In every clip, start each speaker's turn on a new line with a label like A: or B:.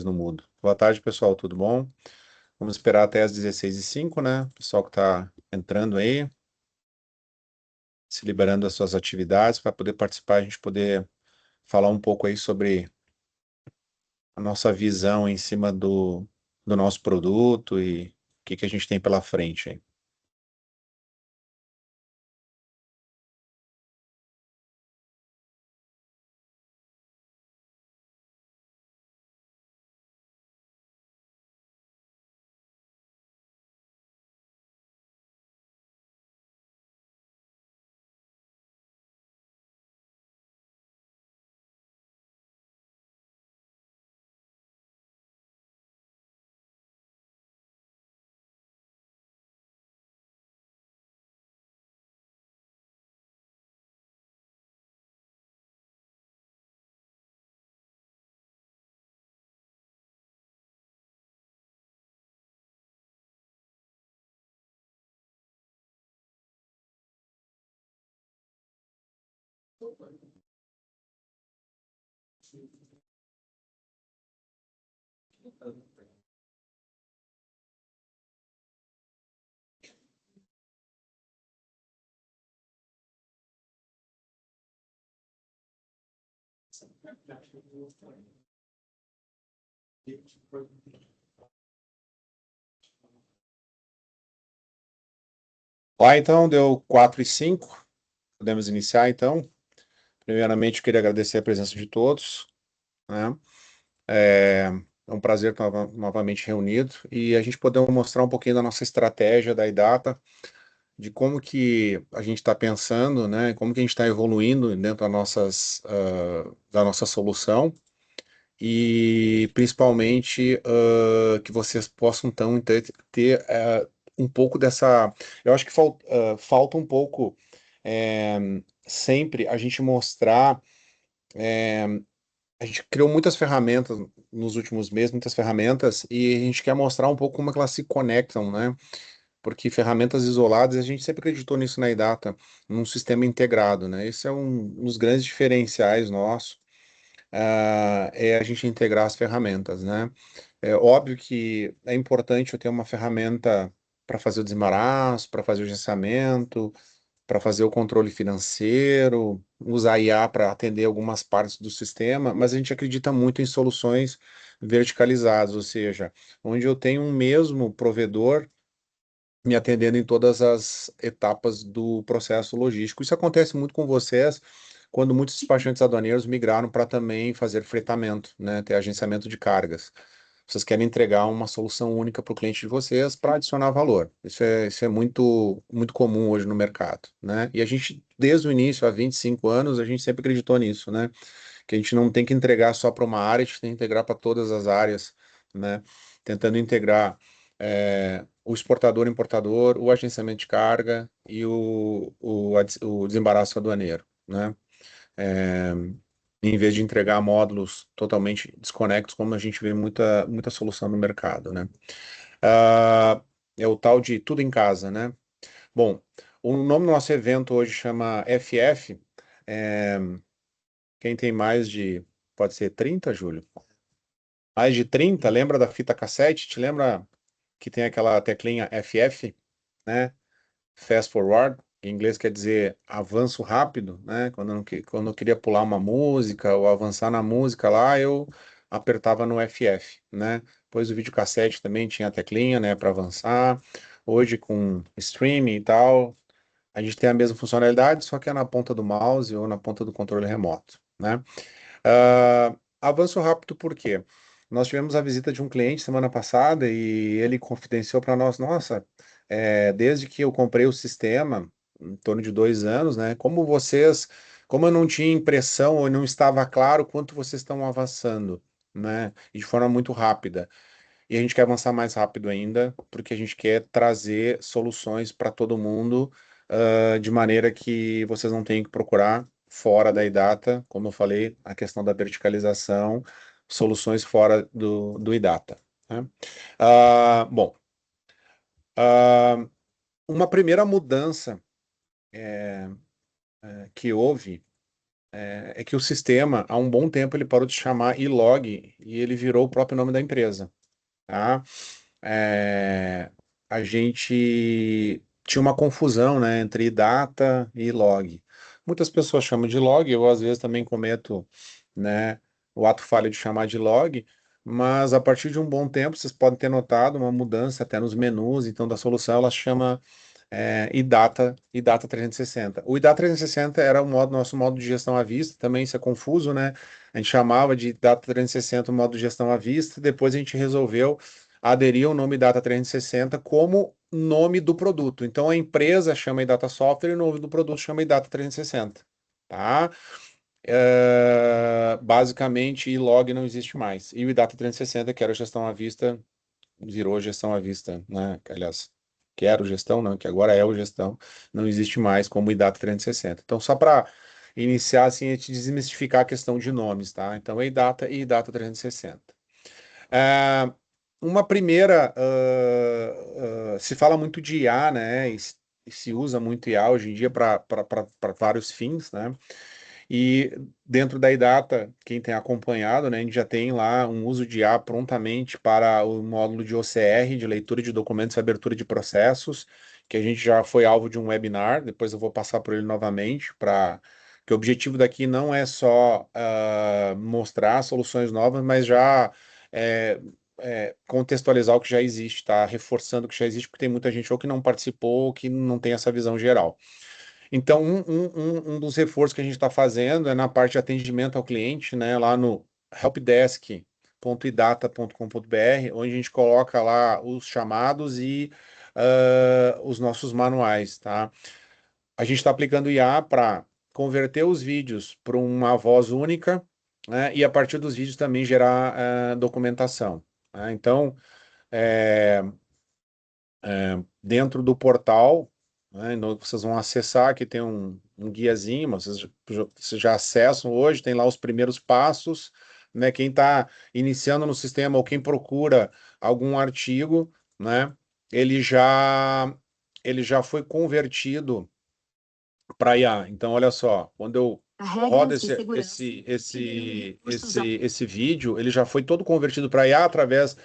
A: no mudo. Boa tarde, pessoal, tudo bom? Vamos esperar até as 16h05, né? Pessoal que está entrando aí, se liberando das suas atividades para poder participar, a gente poder falar um pouco aí sobre a nossa visão em cima do nosso produto e o que a gente tem pela frente aí. Lá então, deu 4h05, podemos iniciar então. Primeiramente, eu queria agradecer a presença de todos, né? É um prazer estar novamente reunido e a gente poder mostrar um pouquinho da nossa estratégia da iData, de como que a gente está pensando, né? Como que a gente está evoluindo dentro da nossa solução e principalmente que vocês possam então ter um pouco dessa. Eu acho que falta um pouco é, sempre a gente mostrar. A gente criou muitas ferramentas nos últimos meses, muitas ferramentas, e a gente quer mostrar um pouco como é que elas se conectam, né? Porque ferramentas isoladas, a gente sempre acreditou nisso na iData, num sistema integrado, né? Esse é um dos grandes diferenciais nossos, é a gente integrar as ferramentas, né? É óbvio que é importante eu ter uma ferramenta para fazer o desembaraço, para fazer o gerenciamento, para fazer o controle financeiro, usar IA para atender algumas partes do sistema, mas a gente acredita muito em soluções verticalizadas, ou seja, onde eu tenho um mesmo provedor me atendendo em todas as etapas do processo logístico. Isso acontece muito com vocês quando muitos despachantes aduaneiros migraram para também fazer fretamento, né, ter agenciamento de cargas. Vocês querem entregar uma solução única para o cliente de vocês para adicionar valor. Isso é muito, muito comum hoje no mercado, né? E a gente, desde o início, há 25 anos, a gente sempre acreditou nisso, né? Que a gente não tem que entregar só para uma área, a gente tem que integrar para todas as áreas, né? Tentando integrar o exportador, importador, o agenciamento de carga e o desembaraço aduaneiro, né? É, em vez de entregar módulos totalmente desconectos, como a gente vê muita solução no mercado, né? Ah, é o tal de tudo em casa, né? Bom, o nome do nosso evento hoje chama FF. é, Quem tem mais de, pode ser 30, Júlio? Mais de 30, lembra da fita cassete? Te lembra que tem aquela teclinha FF, né? Fast Forward, em inglês quer dizer avanço rápido, né? Quando eu queria pular uma música ou avançar na música lá, eu apertava no FF, né? Depois o videocassete também tinha a teclinha, né, para avançar. Hoje com streaming e tal, a gente tem a mesma funcionalidade, só que é na ponta do mouse ou na ponta do controle remoto, né? Avanço rápido por quê? Nós tivemos a visita de um cliente semana passada e ele confidenciou para nós, nossa, desde que eu comprei o sistema, em torno de 2 anos, né? Como eu não tinha impressão ou não estava claro quanto vocês estão avançando, né? E de forma muito rápida. E a gente quer avançar mais rápido ainda, porque a gente quer trazer soluções para todo mundo, de maneira que vocês não tenham que procurar fora da iData, como eu falei, a questão da verticalização, soluções fora do iData, né? Bom, ah, uma primeira mudança que houve é que o sistema, há um bom tempo, ele parou de chamar e-log e ele virou o próprio nome da empresa, tá? É, a gente tinha uma confusão, né, entre data e log. Muitas pessoas chamam de log, eu às vezes também cometo, né, o ato falho de chamar de log, mas a partir de um bom tempo vocês podem ter notado uma mudança até nos menus, então da solução ela chama e Data 360. O iData 360 era nosso modo de gestão à vista, também isso é confuso, né? A gente chamava de Data 360 o modo de gestão à vista, depois a gente resolveu aderir ao nome Data 360 como nome do produto. Então a empresa chama iData Software e o nome do produto chama iData 360, tá? Basicamente, e-log não existe mais. E o iData 360, que era gestão à vista, virou gestão à vista, né? Aliás, que era o gestão, não, que agora é o gestão, não existe mais como iData 360. Então, só para iniciar, assim, a te desmistificar a questão de nomes, tá? Então, é iData e iData 360. Ah, uma primeira, se fala muito de IA, né? E se usa muito IA hoje em dia para vários fins, né? E dentro da iData, quem tem acompanhado, né, a gente já tem lá um uso de IA prontamente para o módulo de OCR, de leitura de documentos e abertura de processos, que a gente já foi alvo de um webinar, depois eu vou passar por ele novamente, para que o objetivo daqui não é só mostrar soluções novas, mas já é, contextualizar o que já existe, tá? Reforçando o que já existe, porque tem muita gente ou que não participou ou que não tem essa visão geral. Então, um dos reforços que a gente está fazendo é na parte de atendimento ao cliente, né, lá no helpdesk.idata.com.br, onde a gente coloca lá os chamados e os nossos manuais, tá? A gente está aplicando IA para converter os vídeos para uma voz única, né, e a partir dos vídeos também gerar documentação, né? Então, é, dentro do portal, né, vocês vão acessar, que tem um guiazinho, vocês já acessam hoje, tem lá os primeiros passos, né, quem está iniciando no sistema ou quem procura algum artigo, né, ele já, ele já foi convertido para IA. Então, olha só, quando eu rodo esse vídeo, ele já foi todo convertido para IA através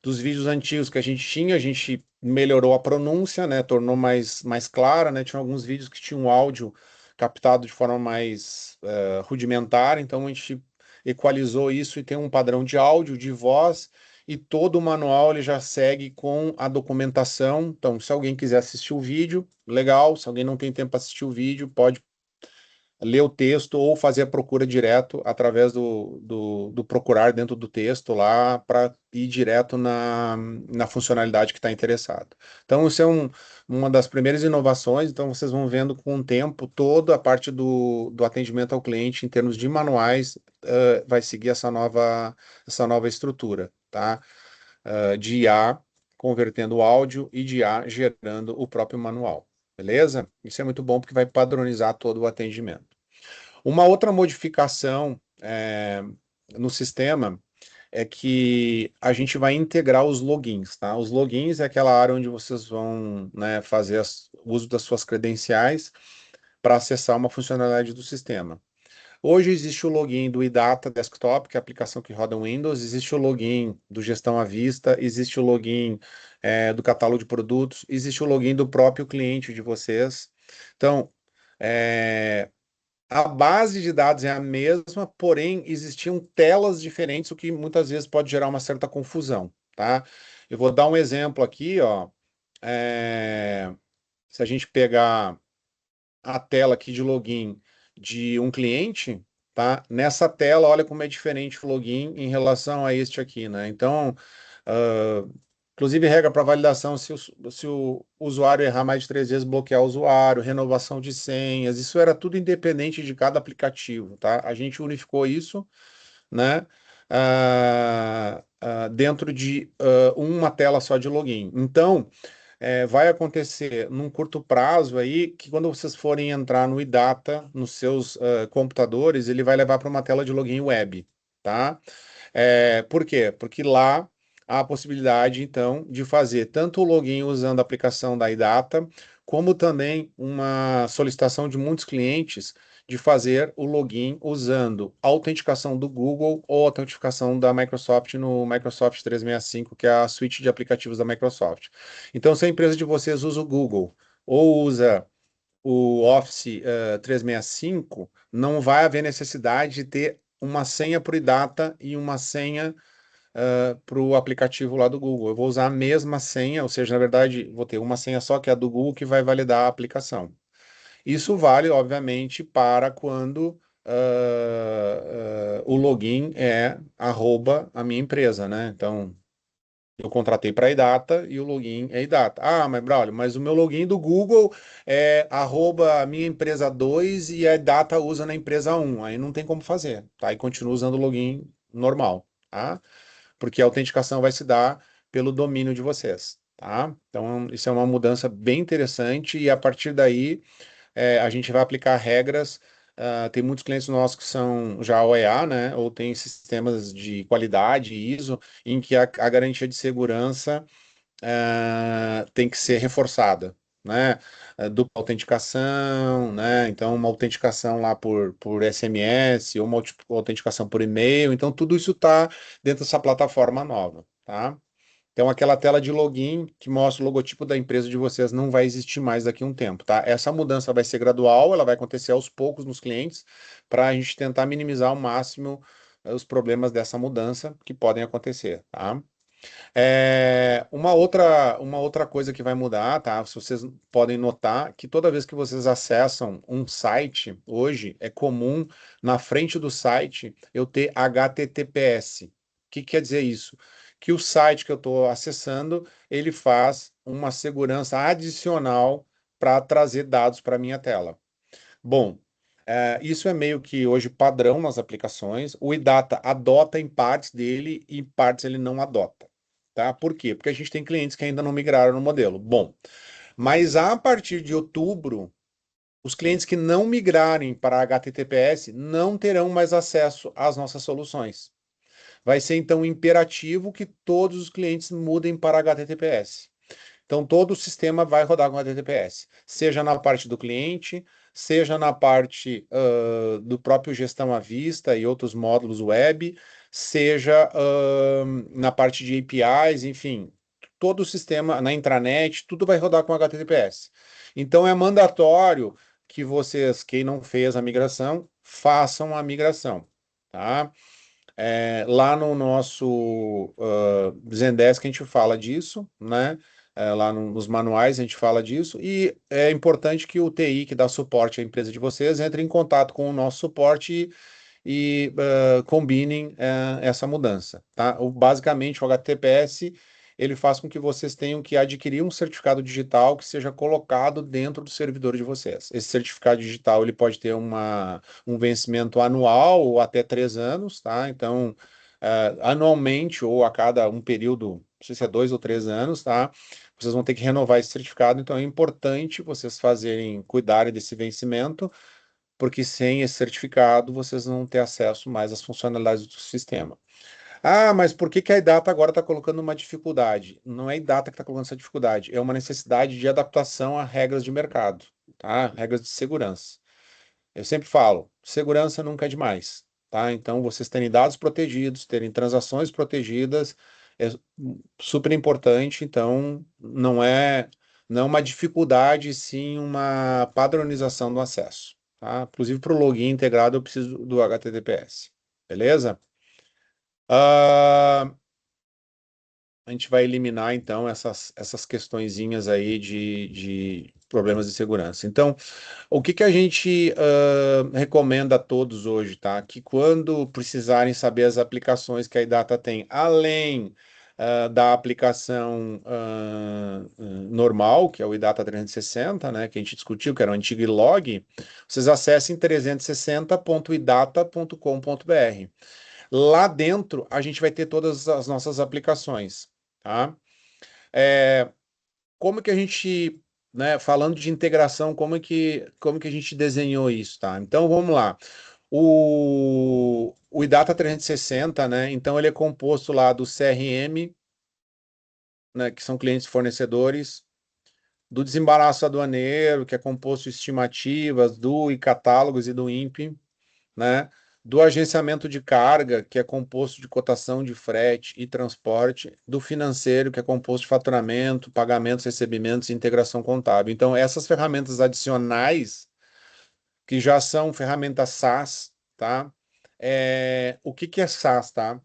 A: dos vídeos antigos que a gente melhorou a pronúncia, né, tornou mais clara, né, tinha alguns vídeos que tinham áudio captado de forma mais rudimentar, então a gente equalizou isso e tem um padrão de áudio, de voz, e todo o manual ele já segue com a documentação. Então, se alguém quiser assistir o vídeo, legal. Se alguém não tem tempo para assistir o vídeo, pode ler o texto ou fazer a procura direto através do procurar dentro do texto lá para ir direto na funcionalidade que está interessado. Então, isso é uma das primeiras inovações. Então, vocês vão vendo com o tempo toda a parte do atendimento ao cliente em termos de manuais vai seguir essa nova estrutura, tá? De IA convertendo o áudio e de IA gerando o próprio manual. Beleza? Isso é muito bom porque vai padronizar todo o atendimento. Uma outra modificação no sistema é que a gente vai integrar os logins, tá? Os logins é aquela área onde vocês vão, né, fazer o uso das suas credenciais para acessar uma funcionalidade do sistema. Hoje existe o login do iData Desktop, que é a aplicação que roda Windows, existe o login do Gestão à Vista, existe o login do catálogo de produtos, existe o login do próprio cliente de vocês. Então, a base de dados é a mesma, porém existiam telas diferentes, o que muitas vezes pode gerar uma certa confusão, tá? Eu vou dar um exemplo aqui, ó. Se a gente pegar a tela aqui de login de um cliente, tá? Nessa tela, olha como é diferente o login em relação a este aqui, né? Então, ah, inclusive regra para validação, se o usuário errar mais de 3 vezes, bloquear o usuário, renovação de senhas, isso era tudo independente de cada aplicativo, tá? A gente unificou isso, né? Dentro de uma tela só de login. Então, vai acontecer num curto prazo aí que quando vocês forem entrar no iData, nos seus computadores, ele vai levar para uma tela de login web, tá? Por quê? Porque lá há a possibilidade, então, de fazer tanto o login usando a aplicação da iData, como também uma solicitação de muitos clientes de fazer o login usando a autenticação do Google ou a autenticação da Microsoft no Microsoft 365, que é a suíte de aplicativos da Microsoft. Então, se a empresa de vocês usa o Google ou usa o Office 365, não vai haver necessidade de ter uma senha para o iData e uma senha para o aplicativo lá do Google. Eu vou usar a mesma senha, ou seja, na verdade, vou ter uma senha só, que é a do Google, que vai validar a aplicação. Isso vale, obviamente, para quando o login é arroba a minha empresa, né? Então, eu contratei para a iData e o login é iData. Ah, mas Braulio, mas o meu login do Google é arroba minha empresa 2 e a iData usa na empresa 1. Aí não tem como fazer, tá? E continua usando o login normal, tá? Porque a autenticação vai se dar pelo domínio de vocês, tá? Então, isso é uma mudança bem interessante e a partir daí a gente vai aplicar regras. Tem muitos clientes nossos que são já OEA, né? Ou tem sistemas de qualidade ISO, em que a garantia de segurança tem que ser reforçada, né? Dupla autenticação, né? Então, uma autenticação lá por SMS, ou uma autenticação por e-mail. Então, tudo isso está dentro dessa plataforma nova, tá? Então, aquela tela de login que mostra o logotipo da empresa de vocês não vai existir mais daqui a um tempo, tá? Essa mudança vai ser gradual, ela vai acontecer aos poucos nos clientes, para a gente tentar minimizar ao máximo os problemas dessa mudança que podem acontecer, tá? Uma outra coisa que vai mudar, tá? Se vocês podem notar que toda vez que vocês acessam um site, hoje é comum na frente do site eu ter HTTPS. O que quer dizer isso? Que o site que eu estou acessando, ele faz uma segurança adicional para trazer dados para minha tela. Bom, isso é meio que hoje padrão nas aplicações. O iData adota em partes dele e em partes ele não adota. Tá? Por quê? Porque a gente tem clientes que ainda não migraram no modelo. Bom, mas a partir de outubro, os clientes que não migrarem para HTTPS não terão mais acesso às nossas soluções. Vai ser então imperativo que todos os clientes mudem para HTTPS. Então, todo o sistema vai rodar com HTTPS, seja na parte do cliente, seja na parte do próprio gestão à vista e outros módulos web, seja na parte de APIs, enfim, todo o sistema na intranet, tudo vai rodar com HTTPS. Então, é mandatório que vocês, quem não fez a migração, façam a migração, tá? Lá no nosso Zendesk a gente fala disso, né? Lá nos manuais a gente fala disso, e é importante que o TI que dá suporte à empresa de vocês entre em contato com o nosso suporte e combinem essa mudança, tá? Basicamente, o HTTPS ele faz com que vocês tenham que adquirir um certificado digital que seja colocado dentro do servidor de vocês. Esse certificado digital ele pode ter um vencimento anual ou até 3 anos, tá? Então, anualmente ou a cada um período, não sei se é 2 ou 3 anos, tá? Vocês vão ter que renovar esse certificado, então é importante vocês cuidarem desse vencimento, porque sem esse certificado vocês não têm acesso mais às funcionalidades do sistema. Ah, mas por que que a iData agora está colocando uma dificuldade? Não é a iData que está colocando essa dificuldade, é uma necessidade de adaptação a regras de mercado, tá? Regras de segurança. Eu sempre falo, segurança nunca é demais, tá? Então, vocês terem dados protegidos, terem transações protegidas, é super importante. Então, não é uma dificuldade, sim uma padronização do acesso, tá? Inclusive, para o login integrado, eu preciso do HTTPS, beleza? Ah, a gente vai eliminar, então, essas questõezinhas aí de problemas de segurança. Então, o que que a gente recomenda a todos hoje, tá? Que quando precisarem saber as aplicações que a iData tem, além da aplicação normal, que é o iData 360, né? Que a gente discutiu, que era o antigo log, vocês acessem 360.idata.com.br. Lá dentro, a gente vai ter todas as nossas aplicações, tá? É, como que a gente, né, falando de integração, como que a gente desenhou isso, tá? Então, vamos lá. O iData 360, né, então ele é composto lá do CRM, né, que são clientes fornecedores, do desembaraço aduaneiro, que é composto de estimativas, do e catálogos e do INPE, né? Do agenciamento de carga, que é composto de cotação de frete e transporte, do financeiro, que é composto de faturamento, pagamentos, recebimentos e integração contábil. Então, essas ferramentas adicionais, que já são ferramentas SaaS, tá? O que que é SaaS, tá?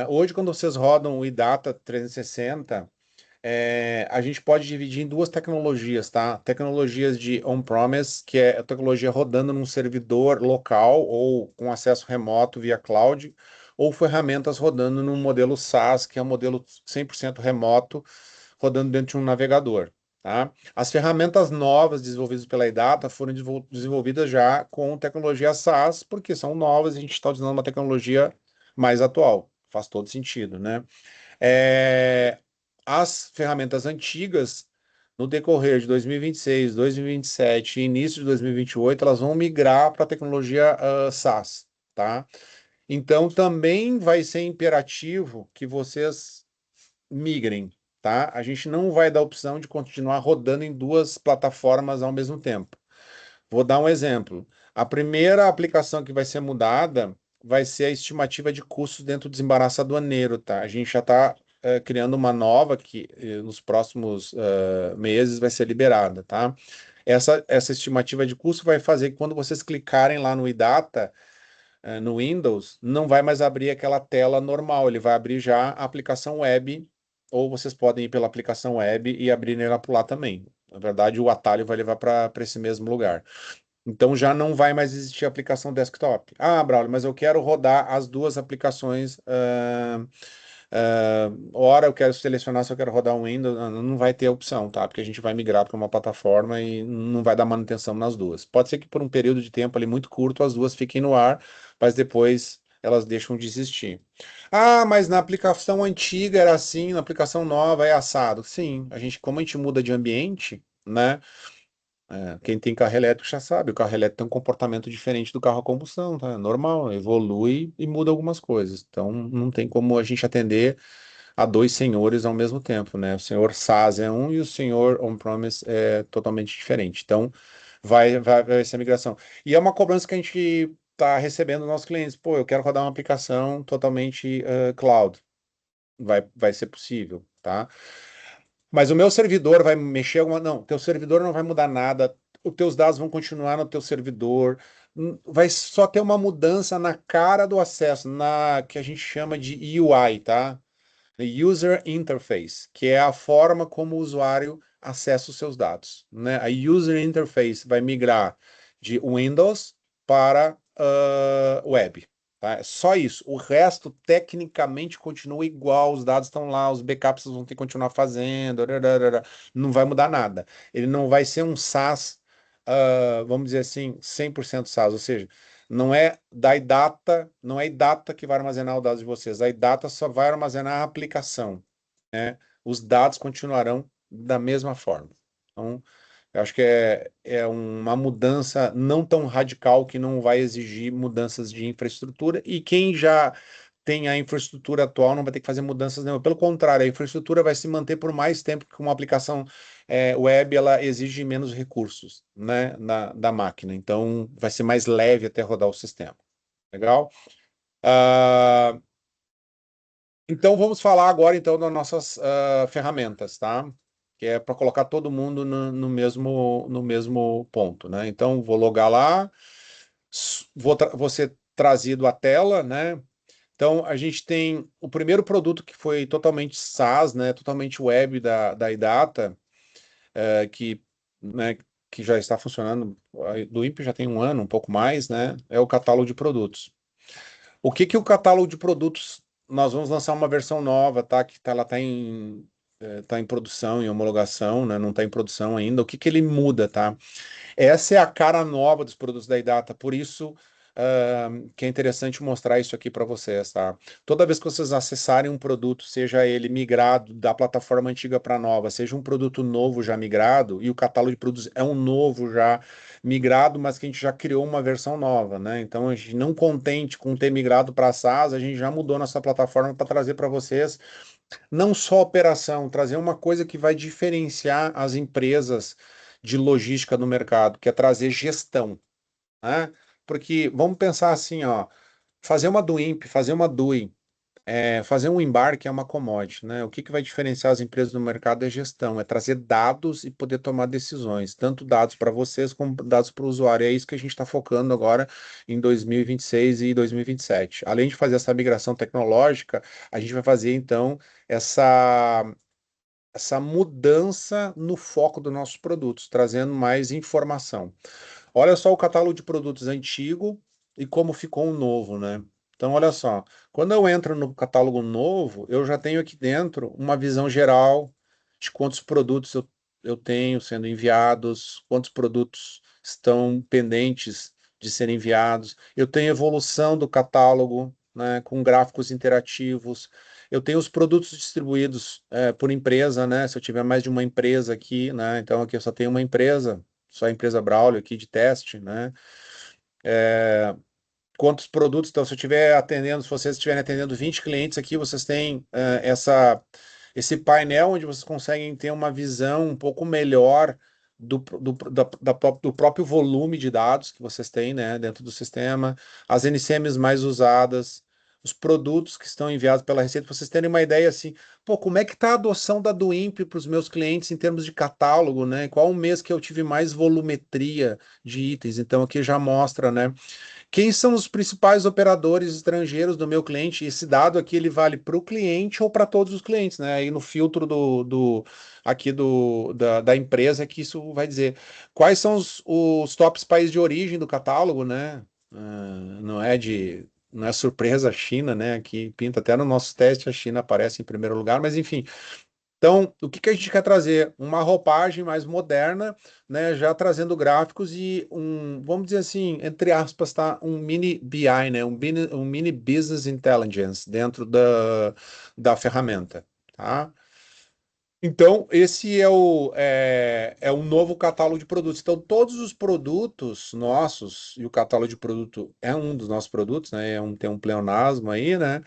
A: Hoje, quando vocês rodam o iData 360, a gente pode dividir em duas tecnologias, tá? Tecnologias de on-premise, que é a tecnologia rodando num servidor local ou com acesso remoto via cloud, ou ferramentas rodando num modelo SaaS, que é um modelo 100% remoto, rodando dentro de um navegador, tá? As ferramentas novas desenvolvidas pela iData foram desenvolvidas já com tecnologia SaaS, porque são novas e a gente está usando uma tecnologia mais atual. Faz todo sentido, né? É, as ferramentas antigas, no decorrer de 2026, 2027 e início de 2028, elas vão migrar para a tecnologia SaaS, tá? Então, também vai ser imperativo que vocês migrem, tá? A gente não vai dar a opção de continuar rodando em duas plataformas ao mesmo tempo. Vou dar um exemplo. A primeira aplicação que vai ser mudada vai ser a estimativa de custos dentro do desembaraço aduaneiro, tá? A gente já está criando uma nova que nos próximos meses vai ser liberada, tá? Essa estimativa de custo vai fazer que quando vocês clicarem lá no iData, no Windows, não vai mais abrir aquela tela normal, ele vai abrir já a aplicação web, ou vocês podem ir pela aplicação web e abrir ela por lá também. Na verdade, o atalho vai levar para esse mesmo lugar. Então já não vai mais existir aplicação desktop. Ah, Braulio, mas eu quero rodar as duas aplicações. Ora, eu quero selecionar se eu quero rodar um Windows. Não vai ter opção, tá? Porque a gente vai migrar para uma plataforma e não vai dar manutenção nas duas. Pode ser que por um período de tempo ali muito curto as duas fiquem no ar, mas depois elas deixam de existir. Ah, mas na aplicação antiga era assim, na aplicação nova é assado. Sim, como a gente muda de ambiente, né? Quem tem carro elétrico já sabe, o carro elétrico tem um comportamento diferente do carro a combustão, tá? É normal, evolui e muda algumas coisas. Então, não tem como a gente atender a dois senhores ao mesmo tempo, né? O senhor SaaS é um e o senhor on-premise é totalmente diferente. Então, vai ser a migração. E é uma cobrança que a gente está recebendo dos nossos clientes. Pô, eu quero rodar uma aplicação totalmente cloud. Vai ser possível, tá? Mas o meu servidor vai mexer alguma. Não, teu servidor não vai mudar nada. Os teus dados vão continuar no teu servidor. Vai só ter uma mudança na cara do acesso, na que a gente chama de UI, tá? User Interface, que é a forma como o usuário acessa os seus dados, né? A User Interface vai migrar de Windows para web, tá? É só isso. O resto, tecnicamente, continua igual. Os dados estão lá, os backups vocês vão ter que continuar fazendo. Não vai mudar nada. Ele não vai ser um SaaS, vamos dizer assim, 100% SaaS, ou seja, não é iData que vai armazenar os dados de vocês. A iData só vai armazenar a aplicação, né? Os dados continuarão da mesma forma. Então, eu acho que é uma mudança não tão radical que não vai exigir mudanças de infraestrutura, e quem já tem a infraestrutura atual não vai ter que fazer mudanças nenhuma. Pelo contrário, a infraestrutura vai se manter por mais tempo, que uma aplicação web ela exige menos recursos, né, da máquina. Então, vai ser mais leve até rodar o sistema. Legal? Ah, então, vamos falar agora então das nossas ferramentas, tá? Que é para colocar todo mundo no mesmo ponto, né? Então, vou logar lá, vou ser trazido à tela, né? Então, a gente tem o primeiro produto que foi totalmente SaaS, né? Totalmente web da iData, que, né, que já está funcionando, do INPE já tem um ano, um pouco mais, né? É o catálogo de produtos. O que que o catálogo de produtos, nós vamos lançar uma versão nova, tá? Ela tá em produção, em homologação, né? Não está em produção ainda. O que que ele muda, tá? Essa é a cara nova dos produtos da iData, por isso que é interessante mostrar isso aqui para vocês, tá? Toda vez que vocês acessarem um produto, seja ele migrado da plataforma antiga para nova, seja um produto novo já migrado, e o catálogo de produtos é um novo já migrado, mas que a gente já criou uma versão nova, né? Então, a gente não contente com ter migrado para a SaaS, a gente já mudou nossa plataforma para trazer para vocês Não só operação, trazer uma coisa que vai diferenciar as empresas de logística no mercado, que é trazer gestão, né? Porque vamos pensar assim, ó, fazer uma do INPE, fazer uma DUI, fazer um embarque é uma commodity, né? O que que vai diferenciar as empresas no mercado é gestão, é trazer dados e poder tomar decisões, tanto dados para vocês como dados para o usuário. É isso que a gente está focando agora em 2026 e 2027. Além de fazer essa migração tecnológica, a gente vai fazer então essa essa mudança no foco dos nossos produtos, trazendo mais informação. Olha só o catálogo de produtos antigo e como ficou um novo, né? Então, olha só, quando eu entro no catálogo novo, eu já tenho aqui dentro uma visão geral de quantos produtos eu tenho sendo enviados, quantos produtos estão pendentes de serem enviados. Eu tenho evolução do catálogo, né, com gráficos interativos. Eu tenho os produtos distribuídos por empresa, né? Se eu tiver mais de uma empresa aqui, né? Então aqui eu só tenho uma empresa, só a empresa Braulio aqui de teste, né? Quantos produtos, então, se eu estiver atendendo, se vocês estiverem atendendo 20 clientes aqui, vocês têm esse painel onde vocês conseguem ter uma visão um pouco melhor do próprio volume de dados que vocês têm, né, dentro do sistema, as NCMs mais usadas, os produtos que estão enviados pela Receita, para vocês terem uma ideia assim, pô, como é que está a adoção da Duimp para os meus clientes em termos de catálogo, né? Qual o mês que eu tive mais volumetria de itens? Então aqui já mostra, né? Quem são os principais operadores estrangeiros do meu cliente? Esse dado aqui ele vale para o cliente ou para todos os clientes, né? Aí no filtro aqui da empresa que isso vai dizer quais são os tops países de origem do catálogo, né? Não é surpresa a China, né? Aqui pinta até no nosso teste a China aparece em primeiro lugar, mas enfim, então, o que que a gente quer trazer? Uma roupagem mais moderna, né? Já trazendo gráficos e vamos dizer assim, entre aspas, tá? Um mini BI, né? Um mini Business Intelligence dentro da ferramenta, tá? Então, esse é um novo catálogo de produtos. Então, todos os produtos nossos, e o catálogo de produto é um dos nossos produtos, né? Tem um pleonasmo aí, né?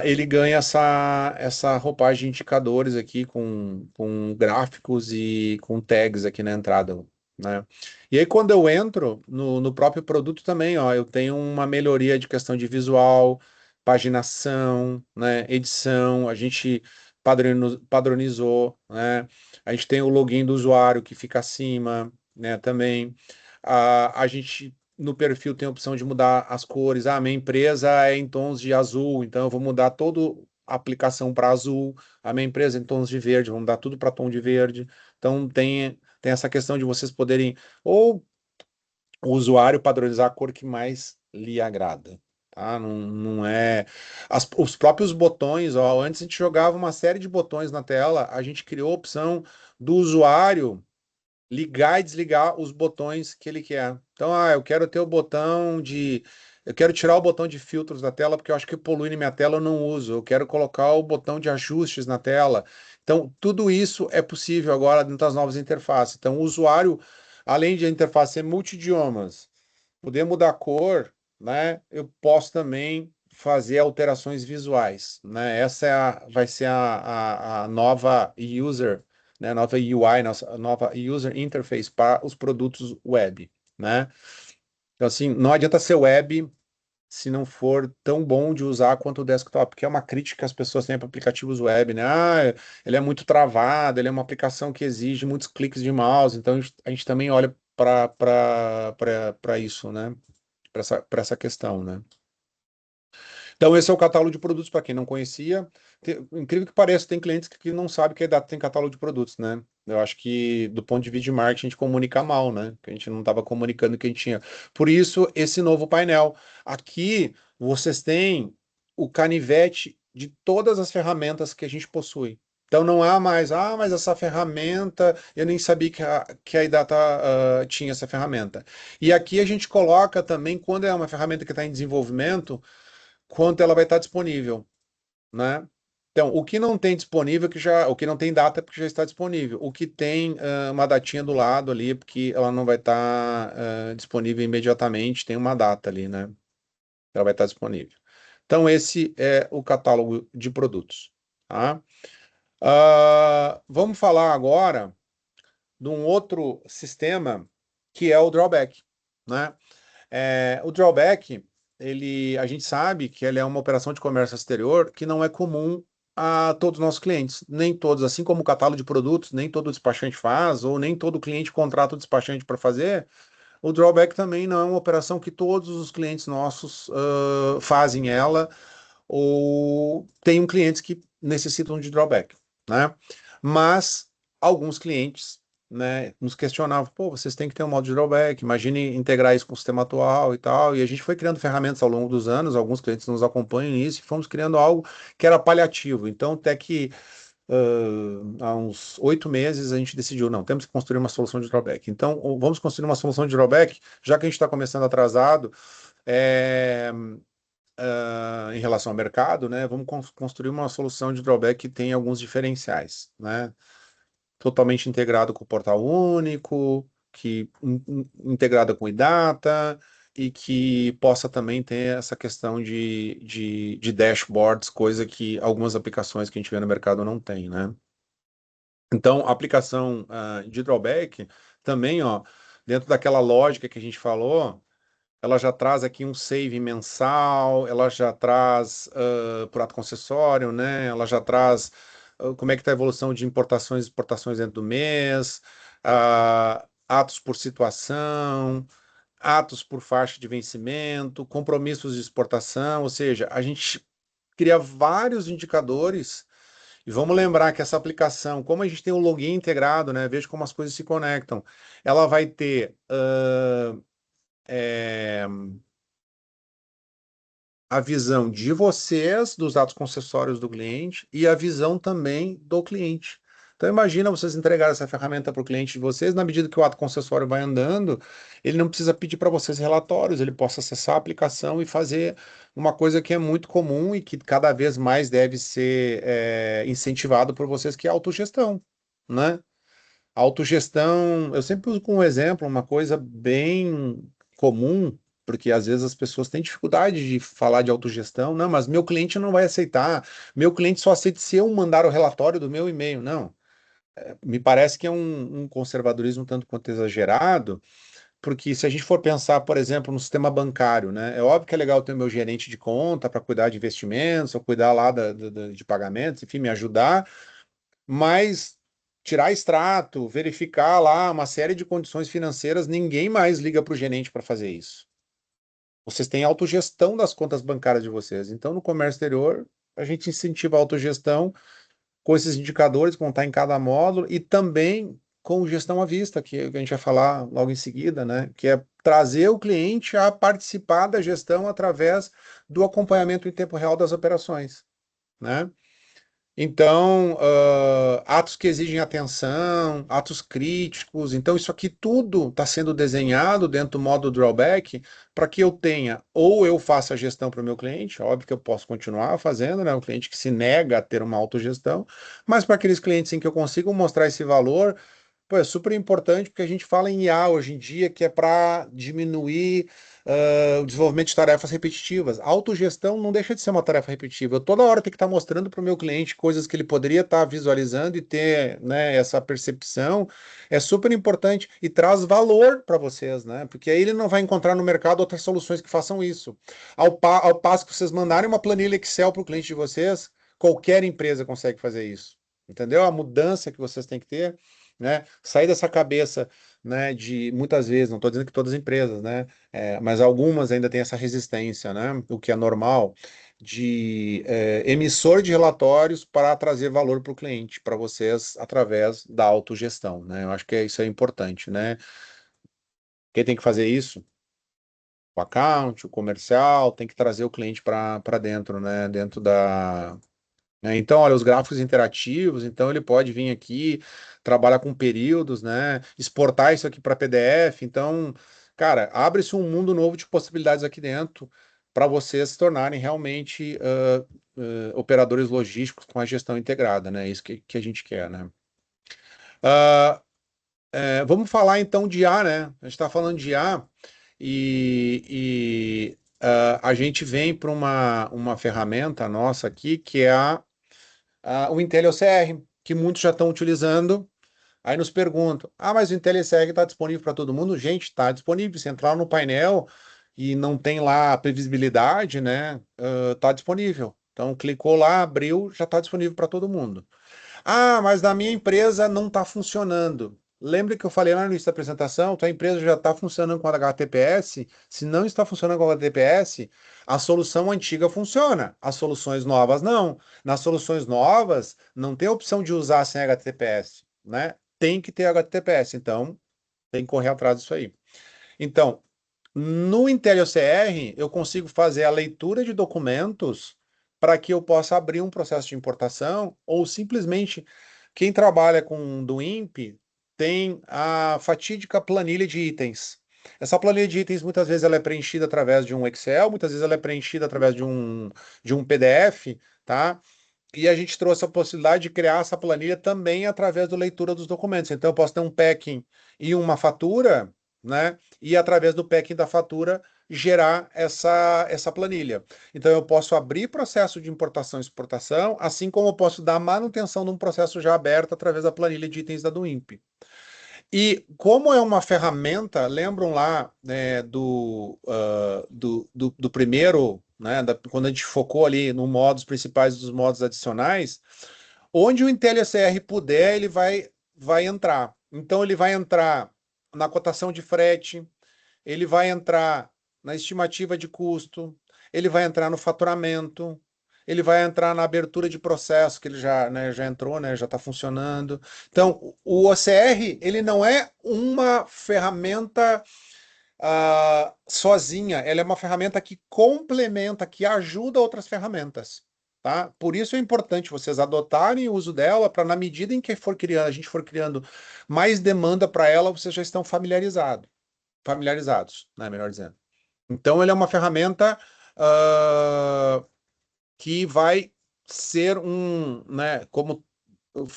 A: Ele ganha essa roupagem de indicadores aqui com gráficos e com tags aqui na entrada, né? E aí quando eu entro no próprio produto também, ó, eu tenho uma melhoria de questão de visual, paginação, né, edição, a gente padronizou, né? A gente tem o login do usuário que fica acima, né, também. A gente no perfil tem a opção de mudar as cores. Ah, minha empresa é em tons de azul, então eu vou mudar toda a aplicação para azul. A minha empresa é em tons de verde, vou mudar tudo para tom de verde. Então tem essa questão de vocês poderem, ou o usuário padronizar a cor que mais lhe agrada. Tá? Não, não é. Os próprios botões, ó, antes a gente jogava uma série de botões na tela, a gente criou a opção do usuário ligar e desligar os botões que ele quer. Então, eu quero ter o botão de. Eu quero tirar o botão de filtros da tela porque eu acho que polui na minha tela, eu não uso. Eu quero colocar o botão de ajustes na tela. Então, tudo isso é possível agora dentro das novas interfaces. Então, o usuário, além de a interface ser multidiomas, poder mudar a cor, né? Eu posso também fazer alterações visuais, né? Essa vai ser a nova user, né? A nova UI, a nova user interface para os produtos web, né? Então, assim, não adianta ser web se não for tão bom de usar quanto o desktop, porque é uma crítica que as pessoas têm para aplicativos web, né? Ele é muito travado, ele é uma aplicação que exige muitos cliques de mouse, então a gente também olha para isso, né? Para essa questão, né? Então, esse é o catálogo de produtos para quem não conhecia. Incrível que pareça, tem clientes que não sabem que a Edata tem catálogo de produtos, né? Eu acho que, do ponto de vista de marketing, a gente comunica mal, né? Que a gente não estava comunicando o que a gente tinha. Por isso, esse novo painel. Aqui, vocês têm o canivete de todas as ferramentas que a gente possui. Então, não há mais, mas essa ferramenta, eu nem sabia que a Edata tinha essa ferramenta. E aqui a gente coloca também, quando é uma ferramenta que está em desenvolvimento, quanto ela vai estar disponível, né? Então, o que não tem disponível, o que não tem data é porque já está disponível. O que tem uma datinha do lado ali, porque ela não vai estar disponível imediatamente, tem uma data ali, né? Ela vai estar disponível. Então, esse é o catálogo de produtos. tá? Vamos falar agora de um outro sistema que é o drawback, né? O drawback, a gente sabe que ele é uma operação de comércio exterior que não é comum a todos os nossos clientes. Nem todos, assim como o catálogo de produtos, nem todo despachante faz, ou nem todo cliente contrata o despachante para fazer. O drawback também não é uma operação que todos os clientes nossos fazem ela, ou tem clientes que necessitam de drawback, né? Mas alguns clientes, né, nos questionavam, pô, vocês têm que ter um modo de drawback, imagine integrar isso com o sistema atual e tal, e a gente foi criando ferramentas ao longo dos anos, alguns clientes nos acompanham nisso, e fomos criando algo que era paliativo, então até que há uns 8 meses a gente decidiu, não, temos que construir uma solução de drawback, então vamos construir uma solução de drawback, já que a gente está começando atrasado, é, em relação ao mercado, né, vamos construir uma solução de drawback que tem alguns diferenciais, né? Totalmente integrado com o portal único, que integrada com o iData e que possa também ter essa questão de dashboards, coisa que algumas aplicações que a gente vê no mercado não tem, né? Então, a aplicação de drawback também, ó, dentro daquela lógica que a gente falou, ela já traz aqui um save mensal, ela já traz por ato concessório, né? Ela já traz como é que está a evolução de importações e exportações dentro do mês, atos por situação, atos por faixa de vencimento, compromissos de exportação, ou seja, a gente cria vários indicadores e vamos lembrar que essa aplicação, como a gente tem o login integrado, né? Veja como as coisas se conectam. Ela vai ter a visão de vocês, dos dados concessórios do cliente, e a visão também do cliente. Então, imagina vocês entregarem essa ferramenta para o cliente de vocês, na medida que o ato concessório vai andando, ele não precisa pedir para vocês relatórios, ele possa acessar a aplicação e fazer uma coisa que é muito comum e que cada vez mais deve ser incentivado por vocês, que é a autogestão, né? A autogestão, eu sempre uso como exemplo uma coisa bem comum, porque às vezes as pessoas têm dificuldade de falar de autogestão. Não, mas meu cliente não vai aceitar. Meu cliente só aceita se eu mandar o relatório do meu e-mail. Não. Me parece que é um conservadorismo tanto quanto exagerado, porque se a gente for pensar, por exemplo, no sistema bancário, né? É óbvio que é legal ter o meu gerente de conta para cuidar de investimentos, ou cuidar lá de pagamentos, enfim, me ajudar. Mas tirar extrato, verificar lá uma série de condições financeiras, ninguém mais liga para o gerente para fazer isso. Vocês têm autogestão das contas bancárias de vocês. Então, no comércio exterior, a gente incentiva a autogestão com esses indicadores que vão estar em cada módulo e também com gestão à vista, que a gente vai falar logo em seguida, né? Que é trazer o cliente a participar da gestão através do acompanhamento em tempo real das operações, né? Então, atos que exigem atenção, atos críticos. Então, isso aqui tudo está sendo desenhado dentro do modo drawback para que eu tenha, ou eu faça a gestão para o meu cliente, óbvio que eu posso continuar fazendo, né? O cliente que se nega a ter uma autogestão, mas para aqueles clientes em que eu consigo mostrar esse valor, pô, é super importante porque a gente fala em IA hoje em dia, que é para diminuir o desenvolvimento de tarefas repetitivas. A autogestão não deixa de ser uma tarefa repetitiva. Eu toda hora tenho que estar mostrando para o meu cliente coisas que ele poderia estar visualizando e ter, né, essa percepção. É super importante e traz valor para vocês, né? Porque aí ele não vai encontrar no mercado outras soluções que façam isso. Ao passo que vocês mandarem uma planilha Excel para o cliente de vocês, qualquer empresa consegue fazer isso. Entendeu? A mudança que vocês têm que ter, né? Sair dessa cabeça, né, de muitas vezes, não estou dizendo que todas as empresas, né, mas algumas ainda têm essa resistência, né, o que é normal, de emissor de relatórios para trazer valor para o cliente, para vocês, através da autogestão, né? Eu acho que isso é importante, né? Quem tem que fazer isso? O account, o comercial, tem que trazer o cliente para dentro, né? Dentro da, então, olha, os gráficos interativos, então ele pode vir aqui, trabalhar com períodos, né? Exportar isso aqui para PDF. Então, cara, abre-se um mundo novo de possibilidades aqui dentro para vocês se tornarem realmente operadores logísticos com a gestão integrada, né? Isso que a gente quer, né? Ah, vamos falar então de IA, né? A gente está falando de IA e a gente vem para uma ferramenta nossa aqui que é a o IntelliOCR, que muitos já estão utilizando. Aí nos perguntam: mas o IntelliSeg está disponível para todo mundo? Gente, está disponível. Se entrar no painel e não tem lá a previsibilidade, né? Está disponível. Então, clicou lá, abriu, já está disponível para todo mundo. Mas na minha empresa não está funcionando. Lembra que eu falei lá no início da apresentação? Tua empresa já está funcionando com HTTPS? Se não está funcionando com HTTPS, a solução antiga funciona. As soluções novas não. Nas soluções novas, não tem a opção de usar sem HTTPS, né? Tem que ter HTTPS, então tem que correr atrás disso aí. Então, no IntelliOCR, eu consigo fazer a leitura de documentos para que eu possa abrir um processo de importação, ou simplesmente quem trabalha com do INPE tem a fatídica planilha de itens. Essa planilha de itens muitas vezes ela é preenchida através de um Excel, muitas vezes ela é preenchida através de um PDF, tá? E a gente trouxe a possibilidade de criar essa planilha também através da leitura dos documentos. Então, eu posso ter um packing e uma fatura, né? E através do packing da fatura gerar essa planilha. Então, eu posso abrir processo de importação e exportação, assim como eu posso dar manutenção de um processo já aberto através da planilha de itens da Duimp. E como é uma ferramenta, lembram lá, né, do primeiro, né, quando a gente focou ali no modos principais dos modos adicionais, onde o IntelliSCR puder, ele vai entrar. Então, ele vai entrar na cotação de frete, ele vai entrar na estimativa de custo, ele vai entrar no faturamento, ele vai entrar na abertura de processo, que ele já, né, já entrou, né, já está funcionando. Então, o OCR, ele não é uma ferramenta sozinha, ela é uma ferramenta que complementa, que ajuda outras ferramentas. Tá? Por isso é importante vocês adotarem o uso dela, para na medida em que a gente for criando mais demanda para ela, vocês já estão familiarizados, né, melhor dizendo. Então, ele é uma ferramenta que vai ser né, como eu,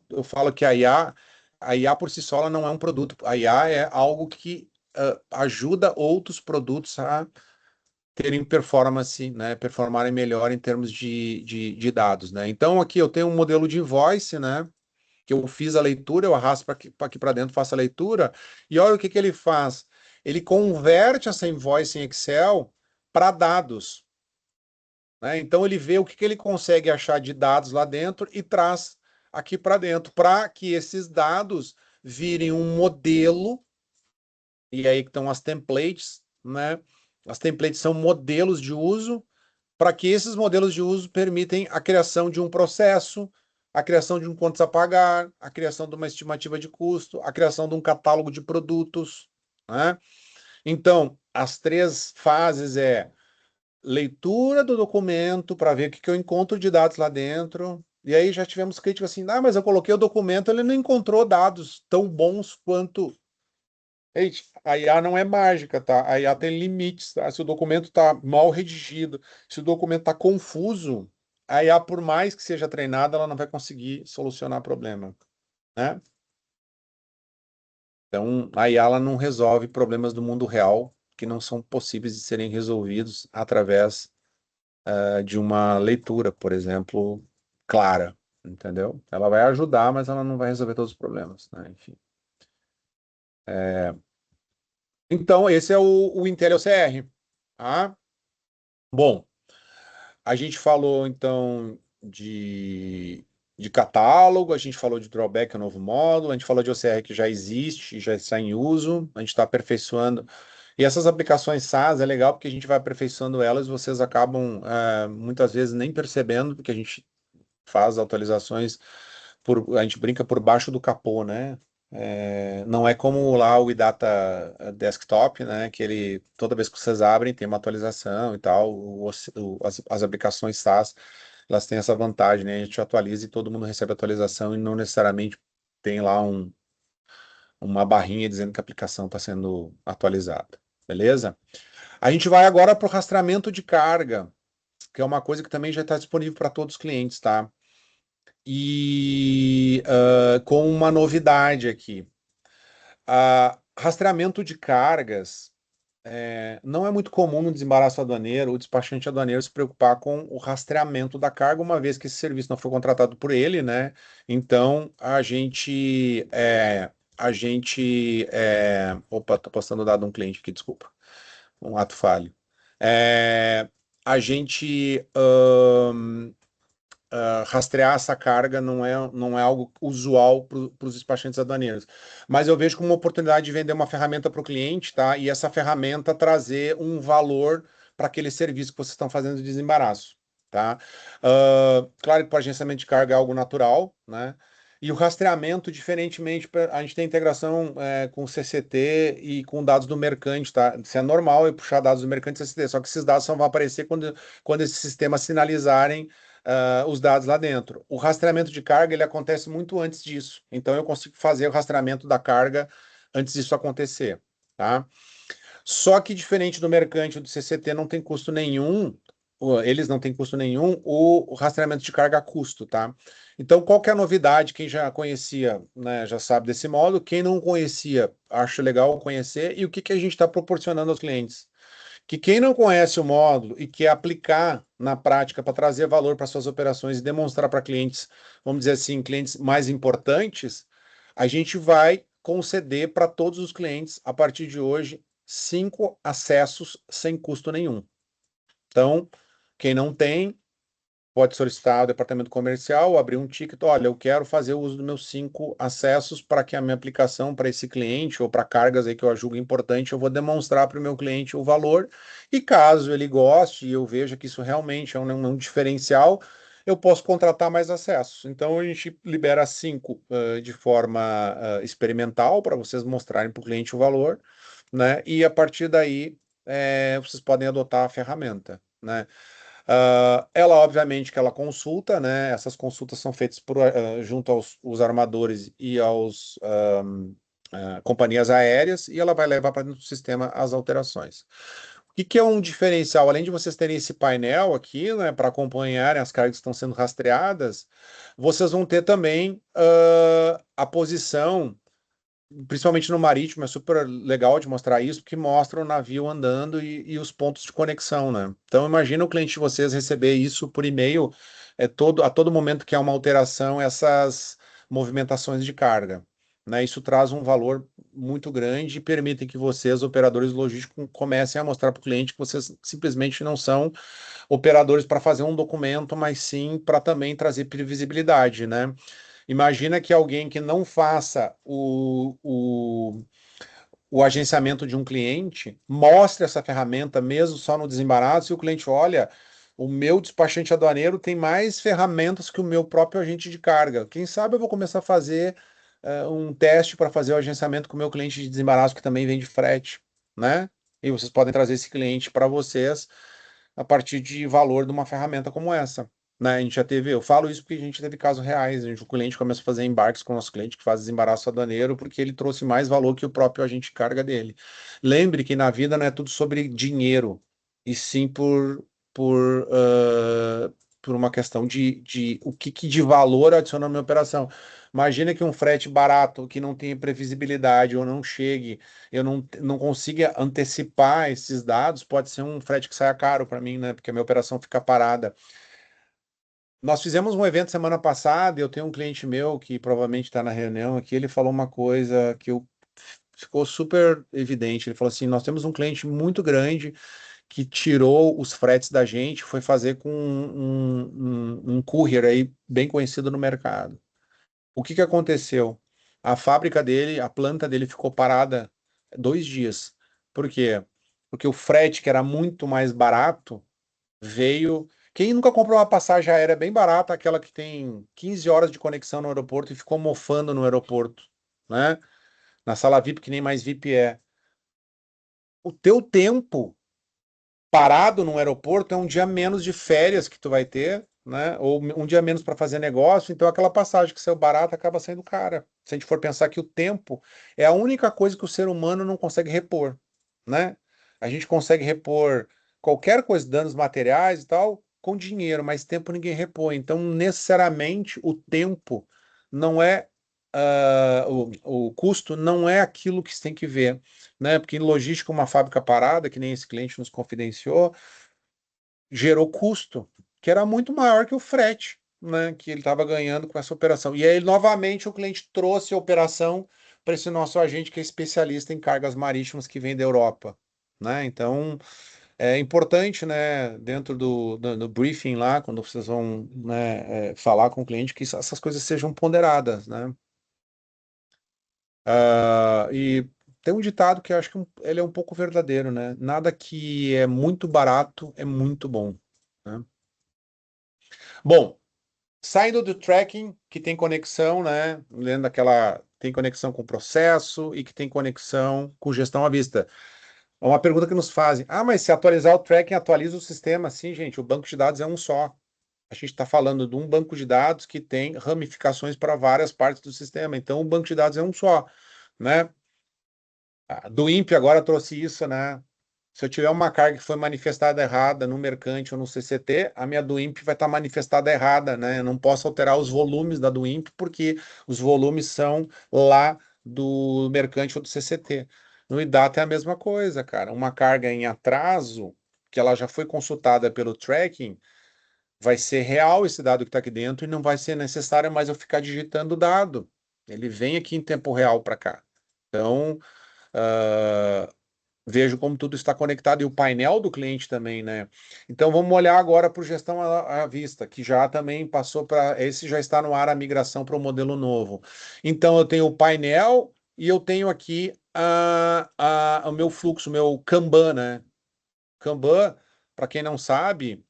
A: eu falo que a IA por si só ela não é um produto. A IA é algo que ajuda outros produtos a terem performance, né, performarem melhor em termos de dados, né? Então, aqui eu tenho um modelo de invoice, né? Que eu fiz a leitura, eu arrasto para aqui para dentro, faço a leitura, e olha o que ele faz. Ele converte essa invoice em Excel para dados, né? Então ele vê o que ele consegue achar de dados lá dentro e traz aqui para dentro, para que esses dados virem um modelo, e aí que estão as templates, né? As templates são modelos de uso, para que esses modelos de uso permitem a criação de um processo, a criação de um contas a pagar, a criação de uma estimativa de custo, a criação de um catálogo de produtos, né? Então, as três fases é leitura do documento para ver o que eu encontro de dados lá dentro. E aí já tivemos críticas assim, mas eu coloquei o documento, ele não encontrou dados tão bons quanto. Gente, a IA não é mágica, tá? A IA tem limites, tá? Se o documento está mal redigido, se o documento está confuso, a IA, por mais que seja treinada, ela não vai conseguir solucionar o problema, né? Então, a IA ela não resolve problemas do mundo real que não são possíveis de serem resolvidos através de uma leitura, por exemplo, clara, entendeu? Ela vai ajudar, mas ela não vai resolver todos os problemas, né? Enfim. Então, esse é o IntelliOCR, tá? Bom, a gente falou, então, de catálogo, a gente falou de drawback, que é o novo módulo, a gente falou de OCR que já existe, já está em uso, a gente está aperfeiçoando. E essas aplicações SaaS é legal porque a gente vai aperfeiçoando elas, vocês acabam muitas vezes nem percebendo, porque a gente faz atualizações, a gente brinca por baixo do capô, né? Não é como lá o iData Desktop, né? Que ele, toda vez que vocês abrem, tem uma atualização e tal. As aplicações SaaS, elas têm essa vantagem, né? A gente atualiza e todo mundo recebe atualização e não necessariamente tem lá uma barrinha dizendo que a aplicação está sendo atualizada. Beleza? A gente vai agora para o rastreamento de carga, que é uma coisa que também já está disponível para todos os clientes, tá? E com uma novidade aqui. Rastreamento de cargas. não é muito comum no desembaraço aduaneiro o despachante aduaneiro se preocupar com o rastreamento da carga, uma vez que esse serviço não foi contratado por ele, né? Então opa, tô postando o dado de um cliente aqui, desculpa, um ato falho. É, a gente rastrear essa carga não é algo usual para os despachantes aduaneiros. Mas eu vejo como uma oportunidade de vender uma ferramenta para o cliente, tá? E essa ferramenta trazer um valor para aquele serviço que vocês estão fazendo de desembaraço, tá? Claro que para agenciamento de carga é algo natural, né? E o rastreamento, diferentemente, a gente tem integração com o CCT e com dados do mercante, tá? Isso é normal eu puxar dados do mercante e CCT, só que esses dados só vão aparecer quando esses sistemas sinalizarem os dados lá dentro. O rastreamento de carga ele acontece muito antes disso. Então eu consigo fazer o rastreamento da carga antes disso acontecer, tá? Só que diferente do mercante ou do CCT não tem custo nenhum, eles não têm custo nenhum, o rastreamento de carga a custo, tá? Então qual que é a novidade? Quem já conhecia, né, já sabe desse modo. Quem não conhecia, acho legal conhecer. E o que que a gente está proporcionando aos clientes? Que quem não conhece o módulo e quer aplicar na prática para trazer valor para suas operações e demonstrar para clientes, vamos dizer assim, clientes mais importantes, a gente vai conceder para todos os clientes, a partir de hoje, 5 acessos sem custo nenhum. Então, quem não tem, pode solicitar ao departamento comercial, abrir um ticket, olha, eu quero fazer o uso dos meus 5 acessos para que a minha aplicação para esse cliente ou para cargas aí que eu julgo importante, eu vou demonstrar para o meu cliente o valor, e caso ele goste e eu veja que isso realmente é um diferencial, eu posso contratar mais acessos. Então a gente libera 5 de forma experimental para vocês mostrarem para o cliente o valor, né? E a partir daí vocês podem adotar a ferramenta, né? Ela, obviamente, que ela consulta, né? Essas consultas são feitas junto aos os armadores e aos companhias aéreas, e ela vai levar para dentro do sistema as alterações. O que que é um diferencial? Além de vocês terem esse painel aqui, né, para acompanharem as cargas que estão sendo rastreadas, vocês vão ter também a posição, principalmente no marítimo, é super legal de mostrar isso, porque mostra o navio andando e os pontos de conexão, né? Então, imagina o cliente de vocês receber isso por e-mail a todo momento que há uma alteração, essas movimentações de carga, né? Isso traz um valor muito grande e permite que vocês, operadores logísticos, comecem a mostrar para o cliente que vocês simplesmente não são operadores para fazer um documento, mas sim para também trazer previsibilidade, né? Imagina que alguém que não faça o agenciamento de um cliente mostre essa ferramenta mesmo só no desembaraço e o cliente olha, o meu despachante aduaneiro tem mais ferramentas que o meu próprio agente de carga. Quem sabe eu vou começar a fazer um teste para fazer o agenciamento com o meu cliente de desembaraço que também vende frete, né? E vocês podem trazer esse cliente para vocês a partir de valor de uma ferramenta como essa. Né? A gente já teve, eu falo isso porque a gente teve casos reais, o cliente começou a fazer embarques com o nosso cliente que faz desembaraço aduaneiro porque ele trouxe mais valor que o próprio agente de carga dele. Lembre que na vida não é tudo sobre dinheiro, e sim por uma questão de o que de valor adiciona na minha operação. Imagina que um frete barato, que não tem previsibilidade ou não chegue, eu não consiga antecipar esses dados, pode ser um frete que saia caro para mim, né? Porque a minha operação fica parada. Nós fizemos um evento semana passada e eu tenho um cliente meu que provavelmente está na reunião aqui, ele falou uma coisa ficou super evidente. Ele falou assim: nós temos um cliente muito grande que tirou os fretes da gente, foi fazer com um courier aí bem conhecido no mercado. O que que aconteceu? A fábrica dele, a planta dele ficou parada 2 dias. Por quê? Porque o frete, que era muito mais barato, veio. Quem nunca comprou uma passagem aérea bem barata, aquela que tem 15 horas de conexão no aeroporto e ficou mofando no aeroporto, né? Na sala VIP, que nem mais VIP é. O teu tempo parado no aeroporto é um dia menos de férias que tu vai ter, né? Ou um dia menos para fazer negócio, então aquela passagem que saiu barata acaba saindo cara. Se a gente for pensar que o tempo é a única coisa que o ser humano não consegue repor, né? A gente consegue repor qualquer coisa, danos materiais e tal, com dinheiro, mas tempo ninguém repõe. Então, necessariamente, o tempo não é o custo não é aquilo que você tem que ver, né? Porque em logística, uma fábrica parada, que nem esse cliente nos confidenciou, gerou custo, que era muito maior que o frete, né? Que ele estava ganhando com essa operação. E aí, novamente, o cliente trouxe a operação para esse nosso agente que é especialista em cargas marítimas que vem da Europa, né? Então, é importante, né, dentro do briefing lá, quando vocês vão, né, falar com o cliente, que essas coisas sejam ponderadas, né? E tem um ditado que eu acho que ele é um pouco verdadeiro, né? Nada que é muito barato é muito bom, né? Bom, saindo do tracking, que tem conexão, né? Lendo daquela, tem conexão com o processo e que tem conexão com gestão à vista. É uma pergunta que nos fazem. Ah, mas se atualizar o tracking, atualiza o sistema. Sim, gente, o banco de dados é um só. A gente está falando de um banco de dados que tem ramificações para várias partes do sistema. Então, o banco de dados é um só, né? Do INPE agora trouxe isso, né? Se eu tiver uma carga que foi manifestada errada no mercante ou no CCT, a minha do INPE vai estar manifestada errada, né? Eu não posso alterar os volumes da do INPE porque os volumes são lá do mercante ou do CCT. No IDATA é a mesma coisa, cara. Uma carga em atraso, que ela já foi consultada pelo tracking, vai ser real esse dado que está aqui dentro e não vai ser necessário mais eu ficar digitando o dado. Ele vem aqui em tempo real para cá. Então, ah, vejo como tudo está conectado e o painel do cliente também, né? Então vamos olhar agora para o gestão à vista, que já também passou para. Esse já está no ar a migração para o modelo novo. Então eu tenho o painel e eu tenho aqui o meu fluxo, o meu Kanban, né? Kanban, para quem não sabe,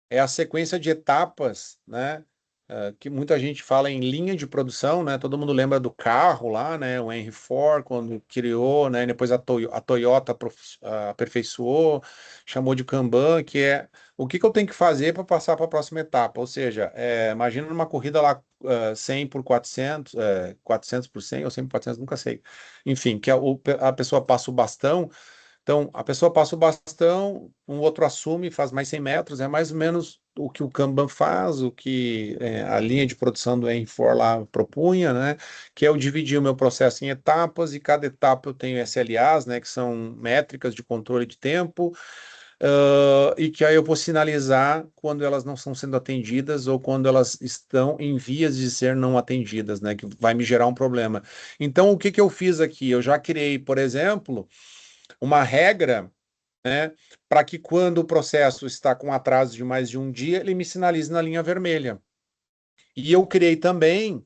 A: é a sequência de etapas, né? Que muita gente fala em linha de produção, né? Todo mundo lembra do carro lá, né? O Henry Ford, quando criou, né? Depois a Toyota aperfeiçoou, chamou de Kanban, que é o que eu tenho que fazer para passar para a próxima etapa. Ou seja, imagina numa corrida lá 100 por 400, 400 por 100 ou 100 por 400, nunca sei. Enfim, que a pessoa passa o bastão. Então, a pessoa passa o bastão, um outro assume, faz mais 100 metros, é mais ou menos o que o Kanban faz, o que a linha de produção do N4 lá propunha, né? Que é eu dividir o meu processo em etapas, e cada etapa eu tenho SLAs, né? Que são métricas de controle de tempo, e que aí eu vou sinalizar quando elas não estão sendo atendidas ou quando elas estão em vias de ser não atendidas, né? Que vai me gerar um problema. Então, o que que eu fiz aqui? Eu já criei, por exemplo, uma regra, né, para que quando o processo está com atraso de mais de um dia, ele me sinalize na linha vermelha. E eu criei também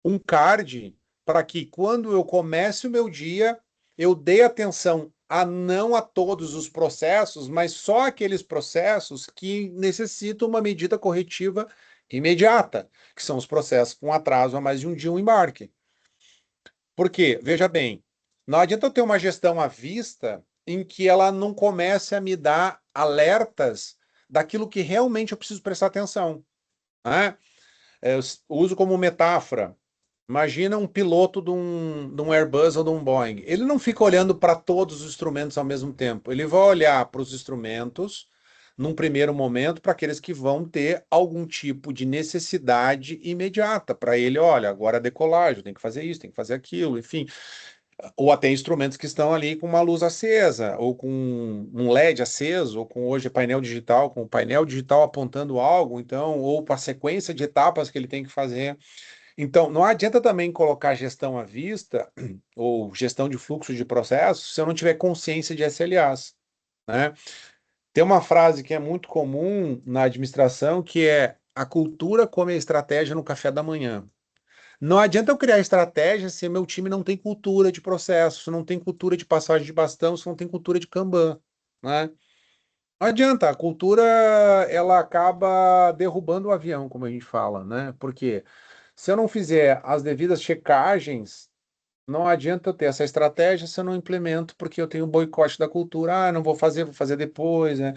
A: um card para que quando eu comece o meu dia, eu dê atenção a não a todos os processos, mas só aqueles processos que necessitam uma medida corretiva imediata, que são os processos com atraso a mais de um dia o embarque. Por quê? Veja bem, não adianta eu ter uma gestão à vista em que ela não comece a me dar alertas daquilo que realmente eu preciso prestar atenção, né? Eu uso como metáfora. Imagina um piloto de um Airbus ou de um Boeing. Ele não fica olhando para todos os instrumentos ao mesmo tempo. Ele vai olhar para os instrumentos, num primeiro momento, para aqueles que vão ter algum tipo de necessidade imediata. Para ele, olha, agora a decolagem, tem que fazer isso, tem que fazer aquilo, enfim. Ou até instrumentos que estão ali com uma luz acesa, ou com um LED aceso, ou com hoje painel digital, com o painel digital apontando algo, então, ou para a sequência de etapas que ele tem que fazer. Então, não adianta também colocar gestão à vista ou gestão de fluxo de processos se eu não tiver consciência de SLAs, né? Tem uma frase que é muito comum na administração que é a cultura come a estratégia no café da manhã. Não adianta eu criar estratégia se meu time não tem cultura de processo, se não tem cultura de passagem de bastão, se não tem cultura de Kanban, né? Não adianta, a cultura ela acaba derrubando o avião, como a gente fala, né? Porque se eu não fizer as devidas checagens, não adianta eu ter essa estratégia se eu não implemento, porque eu tenho boicote da cultura. Ah, não vou fazer depois, né?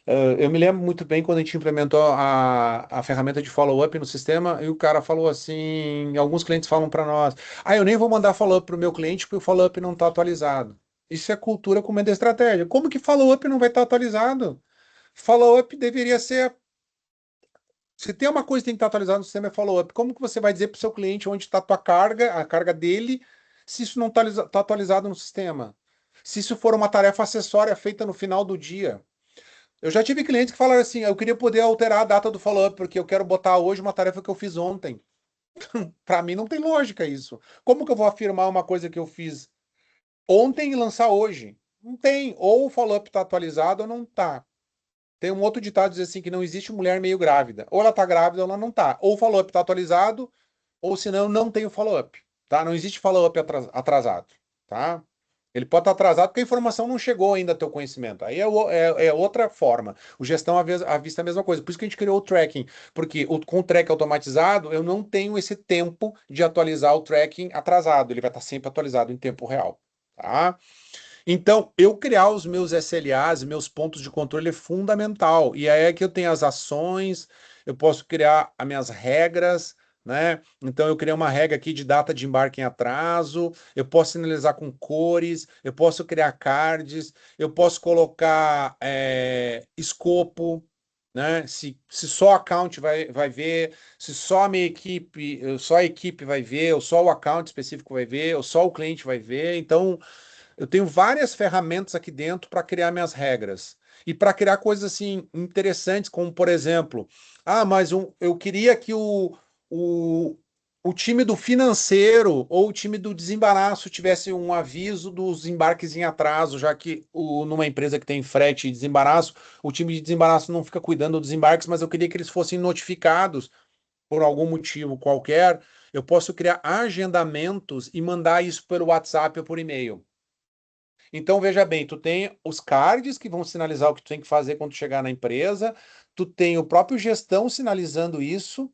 A: Eu me lembro muito bem quando a gente implementou a ferramenta de follow-up no sistema e o cara falou assim, alguns clientes falam para nós, eu nem vou mandar follow-up para o meu cliente porque o follow-up não está atualizado. Isso é cultura comendo estratégia. Como que follow-up não vai estar atualizado? Follow-up deveria ser Se tem uma coisa que tem que estar atualizada no sistema é follow-up. Como que você vai dizer para o seu cliente onde está a tua carga, a carga dele, se isso não está atualizado no sistema? Se isso for uma tarefa acessória feita no final do dia. Eu já tive clientes que falaram assim, eu queria poder alterar a data do follow-up, porque eu quero botar hoje uma tarefa que eu fiz ontem. Para mim não tem lógica isso. Como que eu vou afirmar uma coisa que eu fiz ontem e lançar hoje? Não tem. Ou o follow-up está atualizado ou não está. Tem um outro ditado que diz assim que não existe mulher meio grávida. Ou ela está grávida ou ela não está. Ou o follow-up está atualizado, ou senão não tem o follow-up. Tá? Não existe follow-up atrasado. Tá? Ele pode estar atrasado porque a informação não chegou ainda ao teu conhecimento. Aí é outra forma. O gestão à vista é a mesma coisa. Por isso que a gente criou o tracking. Porque com o track automatizado, eu não tenho esse tempo de atualizar o tracking atrasado. Ele vai estar sempre atualizado em tempo real. Tá? Então, eu criar os meus SLAs, meus pontos de controle é fundamental. E aí é que eu tenho as ações, eu posso criar as minhas regras, né? Então, eu criei uma regra aqui de data de embarque em atraso, eu posso sinalizar com cores, eu posso criar cards, eu posso colocar escopo, né? Se só a account vai ver, se só a minha equipe, só a equipe vai ver, ou só o account específico vai ver, ou só o cliente vai ver. Então, eu tenho várias ferramentas aqui dentro para criar minhas regras. E para criar coisas assim interessantes, como por exemplo, mas eu queria que o, o time do financeiro ou o time do desembaraço tivesse um aviso dos embarques em atraso, já que numa empresa que tem frete e desembaraço, o time de desembaraço não fica cuidando dos embarques, mas eu queria que eles fossem notificados por algum motivo qualquer. Eu posso criar agendamentos e mandar isso pelo WhatsApp ou por e-mail. Então, veja bem, tu tem os cards que vão sinalizar o que tu tem que fazer quando chegar na empresa, tu tem o próprio gestão sinalizando isso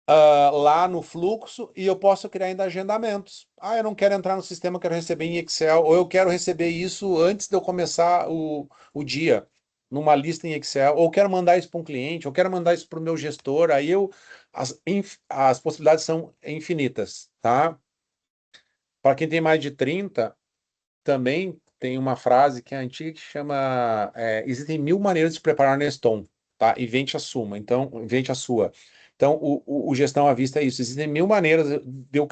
A: lá no fluxo, e eu posso criar ainda agendamentos. Eu não quero entrar no sistema, eu quero receber em Excel, ou eu quero receber isso antes de eu começar o dia, numa lista em Excel, ou quero mandar isso para um cliente, ou quero mandar isso para o meu gestor, as possibilidades são infinitas, tá? Para quem tem mais de 30 também tem uma frase que é antiga que chama existem 1000 maneiras de preparar Neston, tá? Invente a sua. Então, o gestão à vista é isso. Existem 1000 maneiras de eu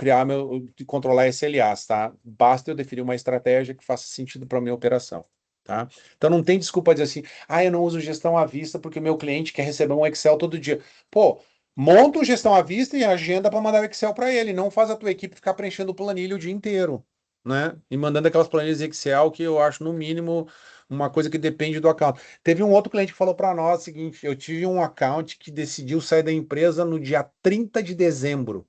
A: de controlar SLAs, tá? Basta eu definir uma estratégia que faça sentido para a minha operação, tá? Então, não tem desculpa dizer assim, eu não uso gestão à vista porque o meu cliente quer receber um Excel todo dia. Pô, monta o gestão à vista e agenda para mandar o Excel para ele. Não faz a tua equipe ficar preenchendo planilha o dia inteiro, né? E mandando aquelas planilhas Excel que eu acho, no mínimo, uma coisa que depende do account. Teve um outro cliente que falou para nós o seguinte: eu tive um account que decidiu sair da empresa no dia 30 de dezembro.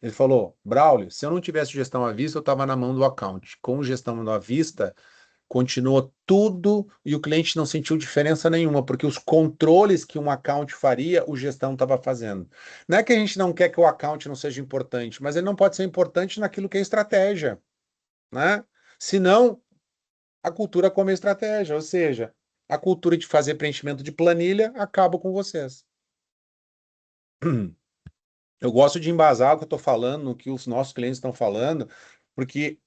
A: Ele falou: Braulio, se eu não tivesse gestão à vista, eu estava na mão do account. Com gestão à vista, continuou tudo e o cliente não sentiu diferença nenhuma, porque os controles que um account faria, o gestão estava fazendo. Não é que a gente não quer que o account não seja importante, mas ele não pode ser importante naquilo que é estratégia, né? Senão, a cultura come a estratégia, ou seja, a cultura de fazer preenchimento de planilha acaba com vocês. Eu gosto de embasar o que eu estou falando, no que os nossos clientes estão falando, porque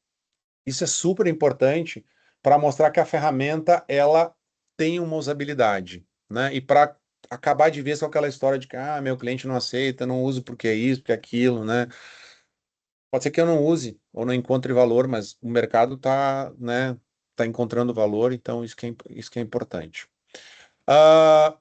A: isso é super importante para mostrar que a ferramenta ela tem uma usabilidade, né? E para acabar de vez com aquela história de que meu cliente não aceita, não uso porque é isso, porque é aquilo, né? Pode ser que eu não use ou não encontre valor, mas o mercado está, né, tá encontrando valor, então isso que é importante. Ah,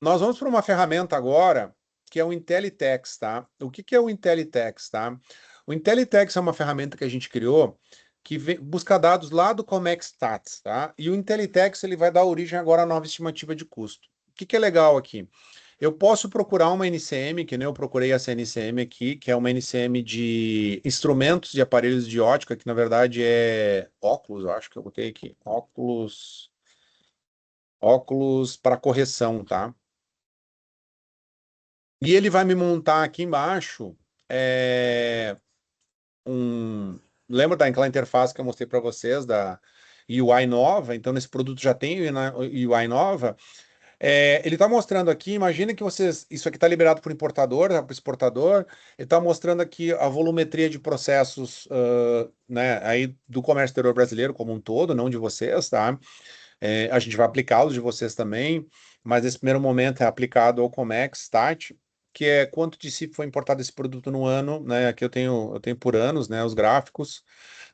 A: nós vamos para uma ferramenta agora que é o IntelliTex, tá? O que é o IntelliTex, tá? O IntelliTex é uma ferramenta que a gente criou que busca dados lá do Comex Stats, tá? E o IntelliTex ele vai dar origem agora à nova estimativa de custo. O que é legal aqui? Eu posso procurar uma NCM, que nem eu procurei essa NCM aqui, que é uma NCM de instrumentos de aparelhos de ótica, que na verdade é óculos, eu acho que eu botei aqui. Óculos para correção, tá? E ele vai me montar aqui embaixo um. Lembra daquela interface que eu mostrei para vocês da UI nova? Então, nesse produto já tem UI nova. Ele está mostrando aqui, imagina que vocês. Isso aqui está liberado para o importador, para o exportador. Ele está mostrando aqui a volumetria de processos, né, aí do comércio exterior brasileiro como um todo, não de vocês, tá? A gente vai aplicar os de vocês também, mas nesse primeiro momento é aplicado ao Comex Start, que é quanto de si foi importado esse produto no ano, né? Aqui eu tenho por anos, né? Os gráficos,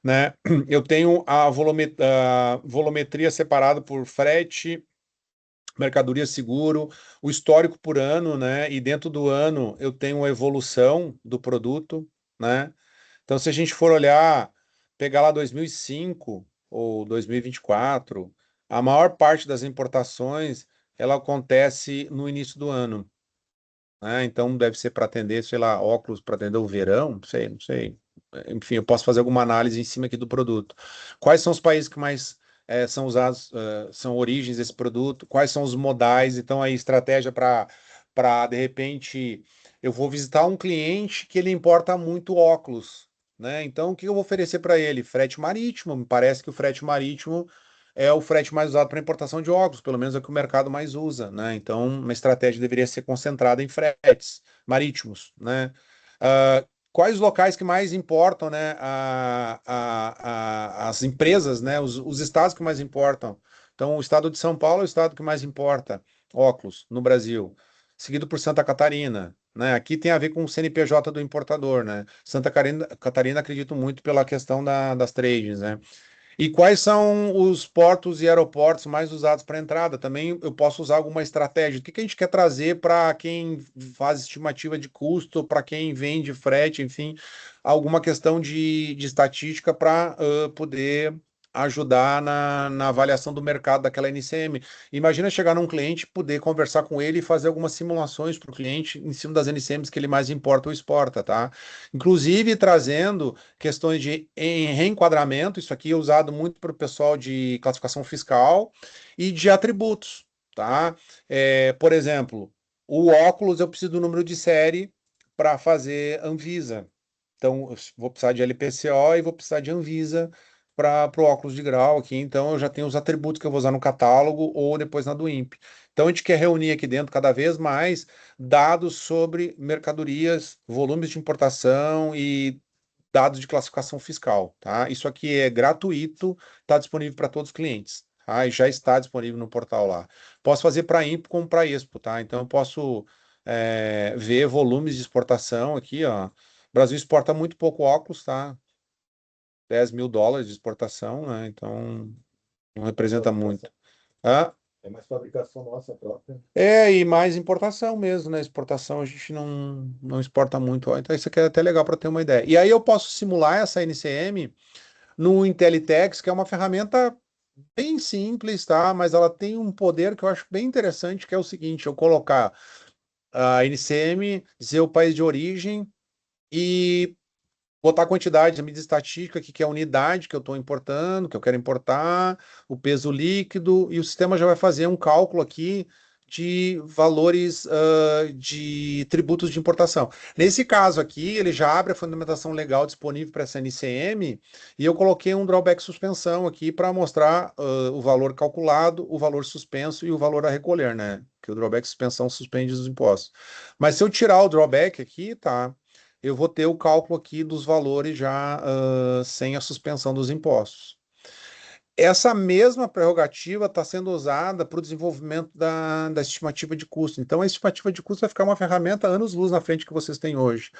A: né? Eu tenho a volumetria separada por frete, mercadoria seguro, o histórico por ano, né? E dentro do ano eu tenho a evolução do produto, né? Então, se a gente for olhar, pegar lá 2005 ou 2024, a maior parte das importações ela acontece no início do ano, né? Então, deve ser para atender, sei lá, óculos para atender o verão, não sei, não sei. Enfim, eu posso fazer alguma análise em cima aqui do produto. Quais são os países que mais são usados, são origens desse produto? Quais são os modais? Então, aí, estratégia de repente, eu vou visitar um cliente que ele importa muito óculos, né? Então, o que eu vou oferecer para ele? Frete marítimo. Me parece que o frete marítimo é o frete mais usado para importação de óculos, pelo menos é o que o mercado mais usa, né? Então, uma estratégia deveria ser concentrada em fretes marítimos, né? Quais os locais que mais importam, né? As empresas, né? Os estados que mais importam. Então, o estado de São Paulo é o estado que mais importa óculos no Brasil, seguido por Santa Catarina. Né? Aqui tem a ver com o CNPJ do importador, né? Catarina acredito muito pela questão das trades, né? E quais são os portos e aeroportos mais usados para entrada? Também eu posso usar alguma estratégia. O que que a gente quer trazer para quem faz estimativa de custo, para quem vende frete, enfim, alguma questão de estatística para poder ajudar na avaliação do mercado daquela NCM. Imagina chegar num cliente, poder conversar com ele e fazer algumas simulações para o cliente em cima das NCMs que ele mais importa ou exporta, tá? Inclusive trazendo questões de reenquadramento, isso aqui é usado muito para o pessoal de classificação fiscal e de atributos, tá? Por exemplo, o óculos eu preciso do número de série para fazer Anvisa. Então, eu vou precisar de LPCO e vou precisar de Anvisa para o óculos de grau aqui. Então, eu já tenho os atributos que eu vou usar no catálogo ou depois na do INPE. Então, a gente quer reunir aqui dentro cada vez mais dados sobre mercadorias, volumes de importação e dados de classificação fiscal, tá? Isso aqui é gratuito, está disponível para todos os clientes, tá? E já está disponível no portal lá. Posso fazer para IMPO como para Expo, tá? Então eu posso ver volumes de exportação aqui, ó. O Brasil exporta muito pouco óculos, tá? US$ 10.000 de exportação, né? Então não representa muito. Ah,
B: É mais fabricação nossa própria.
A: e mais importação mesmo, né? Exportação a gente não exporta muito. Ó. Então isso aqui é até legal para ter uma ideia. E aí eu posso simular essa NCM no IntelliTex, que é uma ferramenta bem simples, tá? Mas ela tem um poder que eu acho bem interessante, que é o seguinte: eu colocar a NCM, dizer o país de origem e botar a quantidade, a medida estatística, que é a unidade que eu estou importando, que eu quero importar, o peso líquido, e o sistema já vai fazer um cálculo aqui de valores de tributos de importação. Nesse caso aqui, ele já abre a fundamentação legal disponível para essa NCM, e eu coloquei um drawback suspensão aqui para mostrar o valor calculado, o valor suspenso e o valor a recolher, né? Que o drawback suspensão suspende os impostos. Mas se eu tirar o drawback aqui, tá? Eu vou ter o cálculo aqui dos valores já sem a suspensão dos impostos. Essa mesma prerrogativa está sendo usada para o desenvolvimento da estimativa de custo. Então, a estimativa de custo vai ficar uma ferramenta anos-luz na frente que vocês têm hoje.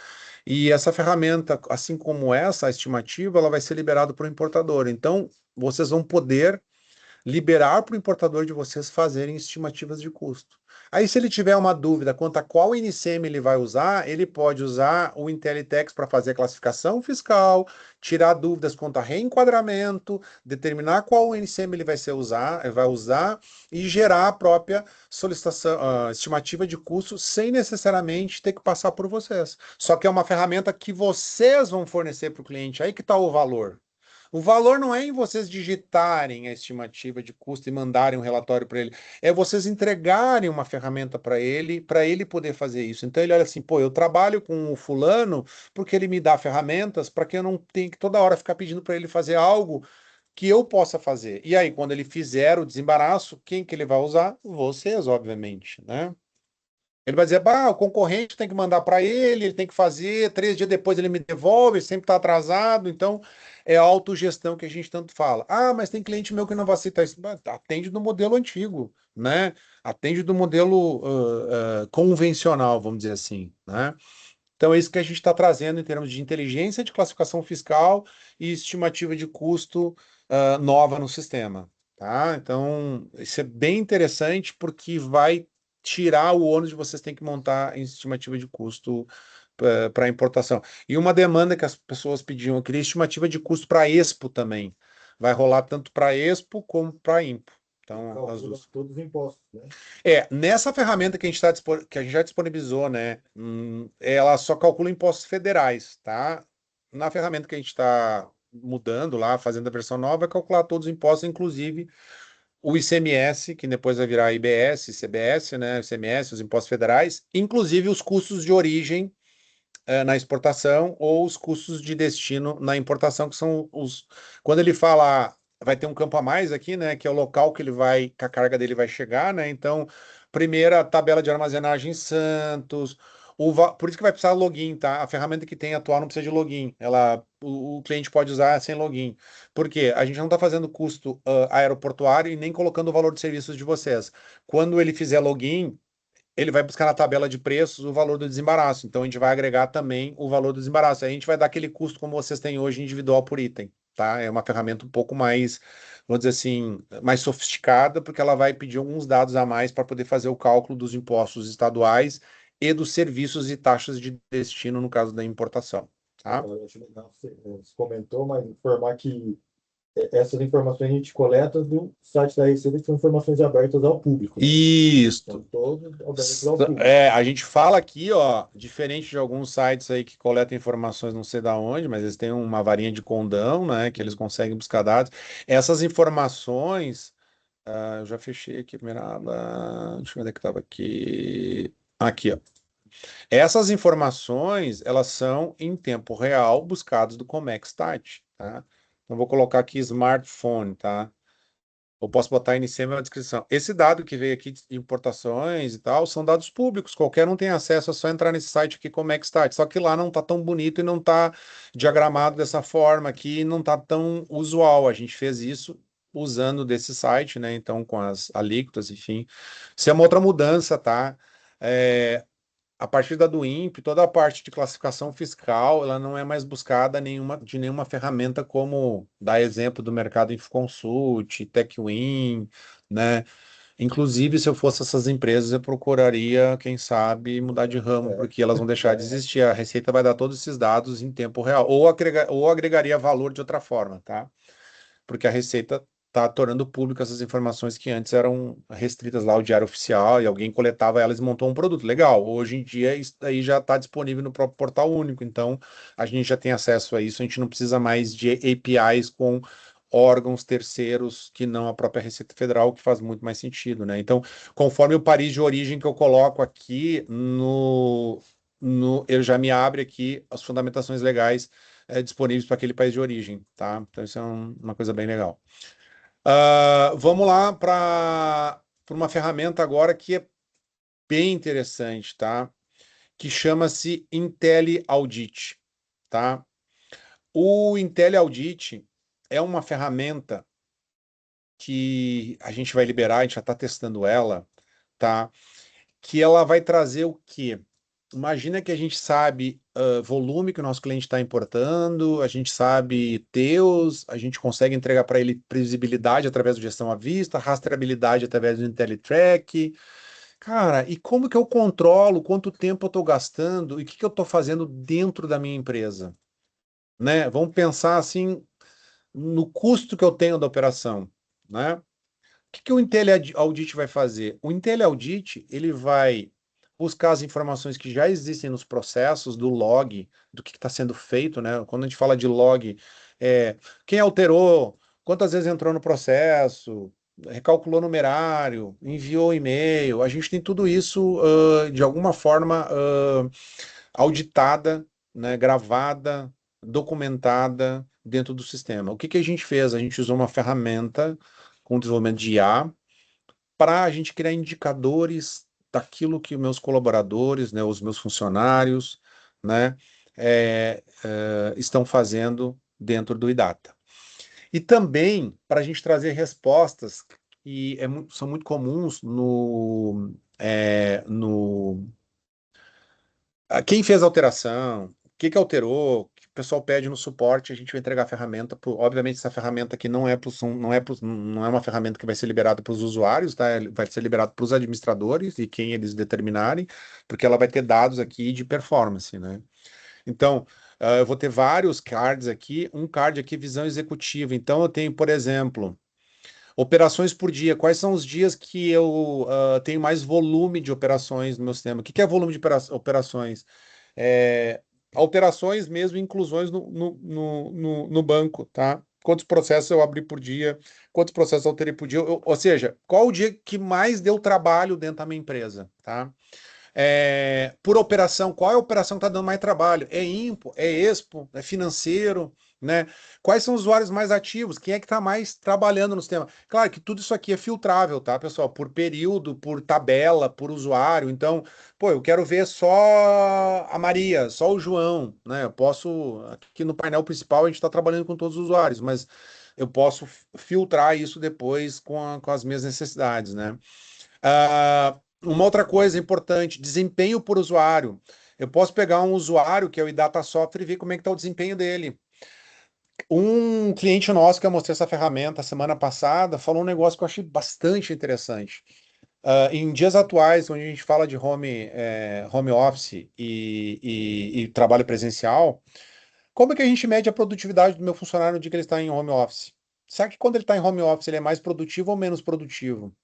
A: E essa ferramenta, assim como essa, a estimativa, ela vai ser liberada para o importador. Então, vocês vão poder liberar para o importador de vocês fazerem estimativas de custo. Aí, se ele tiver uma dúvida quanto a qual NCM ele vai usar, ele pode usar o IntelliTex para fazer a classificação fiscal, tirar dúvidas quanto a reenquadramento, determinar qual NCM ele vai usar e gerar a própria solicitação, estimativa de custo sem necessariamente ter que passar por vocês. Só que é uma ferramenta que vocês vão fornecer para o cliente. Aí que está o valor. O valor não é em vocês digitarem a estimativa de custo e mandarem um relatório para ele, é vocês entregarem uma ferramenta para ele poder fazer isso. Então ele olha assim, pô, eu trabalho com o fulano porque ele me dá ferramentas para que eu não tenha que toda hora ficar pedindo para ele fazer algo que eu possa fazer. E aí, quando ele fizer o desembaraço, quem que ele vai usar? Vocês, obviamente, né? Ele vai dizer, bah, o concorrente tem que mandar para ele tem que fazer, 3 dias depois ele me devolve, ele sempre está atrasado. Então, é a autogestão que a gente tanto fala. Ah, mas tem cliente meu que não vai aceitar isso. Bah, atende do modelo antigo, né? Atende do modelo convencional, vamos dizer assim, né? Então, é isso que a gente está trazendo em termos de inteligência de classificação fiscal e estimativa de custo nova no sistema. Tá? Então, isso é bem interessante porque vai tirar o ônus de vocês terem que montar em estimativa de custo para importação. E uma demanda que as pessoas pediam, eu queria estimativa de custo para Expo também. Vai rolar tanto para Expo como para Impo. Então, as
B: Calcula
A: duas.
B: todos os impostos, né?
A: Nessa ferramenta que a gente que a gente já disponibilizou, né? Ela só calcula impostos federais, tá? Na ferramenta que a gente está mudando lá, fazendo a versão nova, vai calcular todos os impostos, inclusive o ICMS, que depois vai virar IBS, CBS, né? ICMS, os impostos federais, inclusive os custos de origem na exportação ou os custos de destino na importação, que são os. Quando ele fala, vai ter um campo a mais aqui, né? Que é o local que ele vai, que a carga dele vai chegar, né? Então, primeira tabela de armazenagem em Santos. Por isso que vai precisar login, tá? A ferramenta que tem atual não precisa de login. O cliente pode usar sem login. Por quê? A gente não está fazendo custo aeroportuário e nem colocando o valor de serviços de vocês. Quando ele fizer login, ele vai buscar na tabela de preços o valor do desembaraço. Então a gente vai agregar também o valor do desembaraço. Aí a gente vai dar aquele custo como vocês têm hoje individual por item, tá? É uma ferramenta um pouco mais, vamos dizer assim, mais sofisticada, porque ela vai pedir alguns dados a mais para poder fazer o cálculo dos impostos estaduais e dos serviços e taxas de destino no caso da importação, tá?
B: Eu acho legal, você comentou, mas informar que essas informações a gente coleta do site da Receita, que são informações abertas ao público, né? São
A: Isso.
B: todos abertos ao público.
A: A gente fala aqui, ó, diferente de alguns sites aí que coletam informações não sei da onde, mas eles têm uma varinha de condão, né, que eles conseguem buscar dados. Essas informações, eu já fechei aqui a primeira aba, deixa eu ver onde é que estava aqui. Aqui, ó. Essas informações, elas são em tempo real buscadas do Comexstat, tá? Então, vou colocar aqui smartphone, tá? Eu posso botar aí em cima na descrição. Esse dado que veio aqui de importações e tal, são dados públicos. Qualquer um tem acesso, é só entrar nesse site aqui como Extat. Só que lá não está tão bonito e não está diagramado dessa forma aqui, não está tão usual. A gente fez isso usando desse site, né? Então, com as alíquotas, enfim. Isso é uma outra mudança, tá? É, a partir da do INPE, toda a parte de classificação fiscal, ela não é mais buscada de nenhuma ferramenta como, dá exemplo do mercado Infoconsult, TechWin, né? Inclusive, se eu fosse essas empresas, eu procuraria, quem sabe, mudar de ramo, porque elas vão deixar de existir. A Receita vai dar todos esses dados em tempo real, ou agregaria valor de outra forma, tá? Porque a Receita está tornando público essas informações que antes eram restritas lá ao Diário Oficial e alguém coletava elas e montou um produto. Legal, hoje em dia isso aí já está disponível no próprio Portal Único, então a gente já tem acesso a isso, a gente não precisa mais de APIs com órgãos terceiros que não a própria Receita Federal, que faz muito mais sentido, né? Então, conforme o país de origem que eu coloco aqui ele já me abre aqui as fundamentações legais disponíveis para aquele país de origem, tá? Então isso é uma coisa bem legal. Vamos lá para uma ferramenta agora que é bem interessante, tá? Que chama-se IntelliAudit, tá? O IntelliAudit é uma ferramenta que a gente vai liberar, a gente já está testando ela, tá? Que ela vai trazer o quê? Imagina que a gente sabe volume que o nosso cliente está importando, a gente sabe teus, a gente consegue entregar para ele previsibilidade através do gestão à vista, rastreabilidade através do IntelliTrack. Cara, e como que eu controlo quanto tempo eu estou gastando e o que que eu estou fazendo dentro da minha empresa? Né? Vamos pensar assim no custo que eu tenho da operação, né? O que que o IntelliAudit vai fazer? O IntelliAudit, ele vai buscar as informações que já existem nos processos do log, do que está sendo feito, né? Quando a gente fala de log, quem alterou, quantas vezes entrou no processo, recalculou numerário, enviou e-mail, a gente tem tudo isso de alguma forma auditada, né, gravada, documentada dentro do sistema. O que que a gente fez? A gente usou uma ferramenta com desenvolvimento de IA para a gente criar indicadores daquilo que meus colaboradores, né, os meus funcionários, né, estão fazendo dentro do iData. E também para a gente trazer respostas que são muito comuns quem fez a alteração, o que alterou, o que o pessoal pede no suporte, a gente vai entregar a ferramenta. Obviamente, essa ferramenta aqui não é uma ferramenta que vai ser liberada para os usuários, tá? Vai ser liberada para os administradores e quem eles determinarem, porque ela vai ter dados aqui de performance, né? Então, eu vou ter vários cards aqui, um card aqui, visão executiva. Então, eu tenho, por exemplo, operações por dia. Quais são os dias que eu tenho mais volume de operações no meu sistema? O que é volume de operações? É, alterações mesmo, inclusões no banco, tá? Quantos processos eu abri por dia? Quantos processos eu alterei por dia? Ou seja, qual o dia que mais deu trabalho dentro da minha empresa, tá? Por operação, qual é a operação que está dando mais trabalho? É Impo, é Expo, é financeiro, né? Quais são os usuários mais ativos? Quem é que está mais trabalhando no sistema? Claro que tudo isso aqui é filtrável, tá, pessoal? Por período, por tabela, por usuário. Então, pô, eu quero ver só a Maria, só o João, né? Eu posso, aqui no painel principal, a gente está trabalhando com todos os usuários, mas eu posso filtrar isso depois com as minhas necessidades, né? Uma outra coisa importante, desempenho por usuário. Eu posso pegar um usuário, que é o iData Software, e ver como é que está o desempenho dele. Um cliente nosso que eu mostrei essa ferramenta semana passada falou um negócio que eu achei bastante interessante. Em dias atuais, onde a gente fala de home office e trabalho presencial, como é que a gente mede a produtividade do meu funcionário no dia que ele está em home office? Será que quando ele está em home office ele é mais produtivo ou menos produtivo?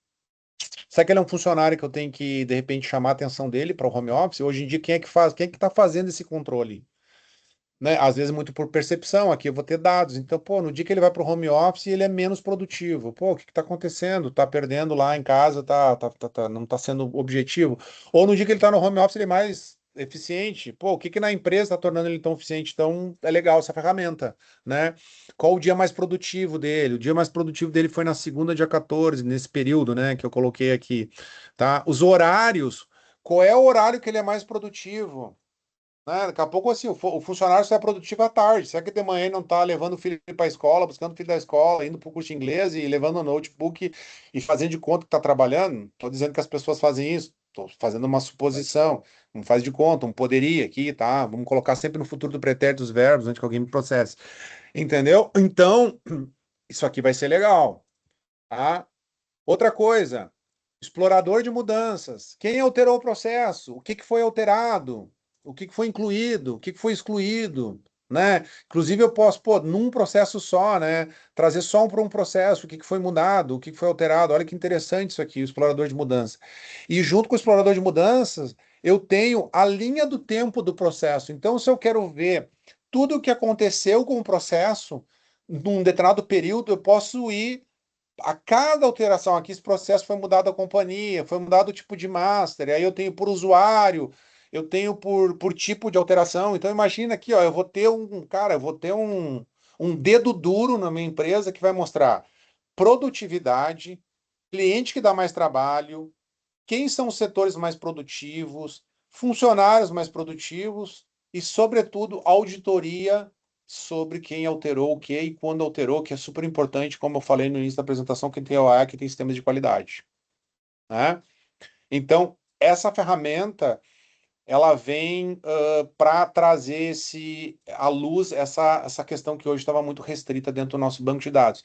A: Será que ele é um funcionário que eu tenho que, de repente, chamar a atenção dele para o home office? Hoje em dia, quem é que faz? Quem é que está fazendo esse controle? Né? Às vezes, muito por percepção, aqui eu vou ter dados. Então, pô, no dia que ele vai para o home office, ele é menos produtivo. Pô, o que está acontecendo? Está perdendo lá em casa, não está sendo objetivo. Ou no dia que ele está no home office, ele é mais eficiente. Pô, o que na empresa está tornando ele tão eficiente? Então, é legal essa ferramenta, né? Qual o dia mais produtivo dele? O dia mais produtivo dele foi na segunda, dia 14, nesse período, né, que eu coloquei aqui, tá? Os horários. Qual é o horário que ele é mais produtivo? Né? Daqui a pouco, assim, o funcionário só é produtivo à tarde. Será que de manhã ele não está levando o filho para a escola, buscando o filho da escola, indo para o curso de inglês e levando o notebook e fazendo de conta que está trabalhando? Estou dizendo que as pessoas fazem isso. Estou fazendo uma suposição. Não faz de conta, um poderia aqui, tá? Vamos colocar sempre no futuro do pretérito os verbos antes que alguém me processe. Entendeu? Então, isso aqui vai ser legal, tá? Outra coisa, explorador de mudanças. Quem alterou o processo? O que que foi alterado? O que que foi incluído? O que que foi excluído? Né? Inclusive, eu posso, pô, num processo só, né? Trazer só para um processo, o que que foi mudado, o que que foi alterado. Olha que interessante isso aqui, o explorador de mudança. E junto com o explorador de mudanças, eu tenho a linha do tempo do processo. Então, se eu quero ver tudo o que aconteceu com o processo, num determinado período, eu posso ir a cada alteração aqui, esse processo foi mudado a companhia, foi mudado o tipo de master, e aí eu tenho por usuário, eu tenho por tipo de alteração. Então imagina aqui, ó, eu vou ter um dedo duro na minha empresa que vai mostrar produtividade, cliente que dá mais trabalho, quem são os setores mais produtivos, funcionários mais produtivos e, sobretudo, auditoria sobre quem alterou o que e quando alterou, que é super importante, como eu falei no início da apresentação, quem tem OA, que tem sistemas de qualidade, né? Então, essa ferramenta, ela vem para trazer à luz essa questão que hoje estava muito restrita dentro do nosso banco de dados.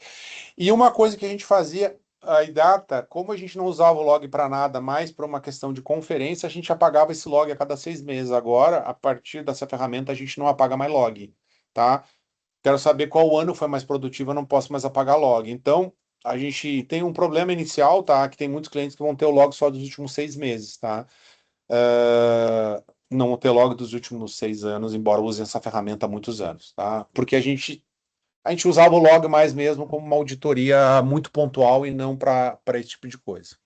A: E uma coisa que a gente fazia, a iData, como a gente não usava o log para nada, mais para uma questão de conferência, a gente apagava esse log a cada 6 meses. Agora, a partir dessa ferramenta, a gente não apaga mais log, tá? Quero saber qual ano foi mais produtivo, eu não posso mais apagar log. Então, a gente tem um problema inicial, tá? Que tem muitos clientes que vão ter o log só dos últimos 6 meses, tá? Não vão ter log dos últimos 6 anos, embora usem essa ferramenta há muitos anos, tá? Porque a gente usava o log mais mesmo como uma auditoria muito pontual e não para esse tipo de coisa,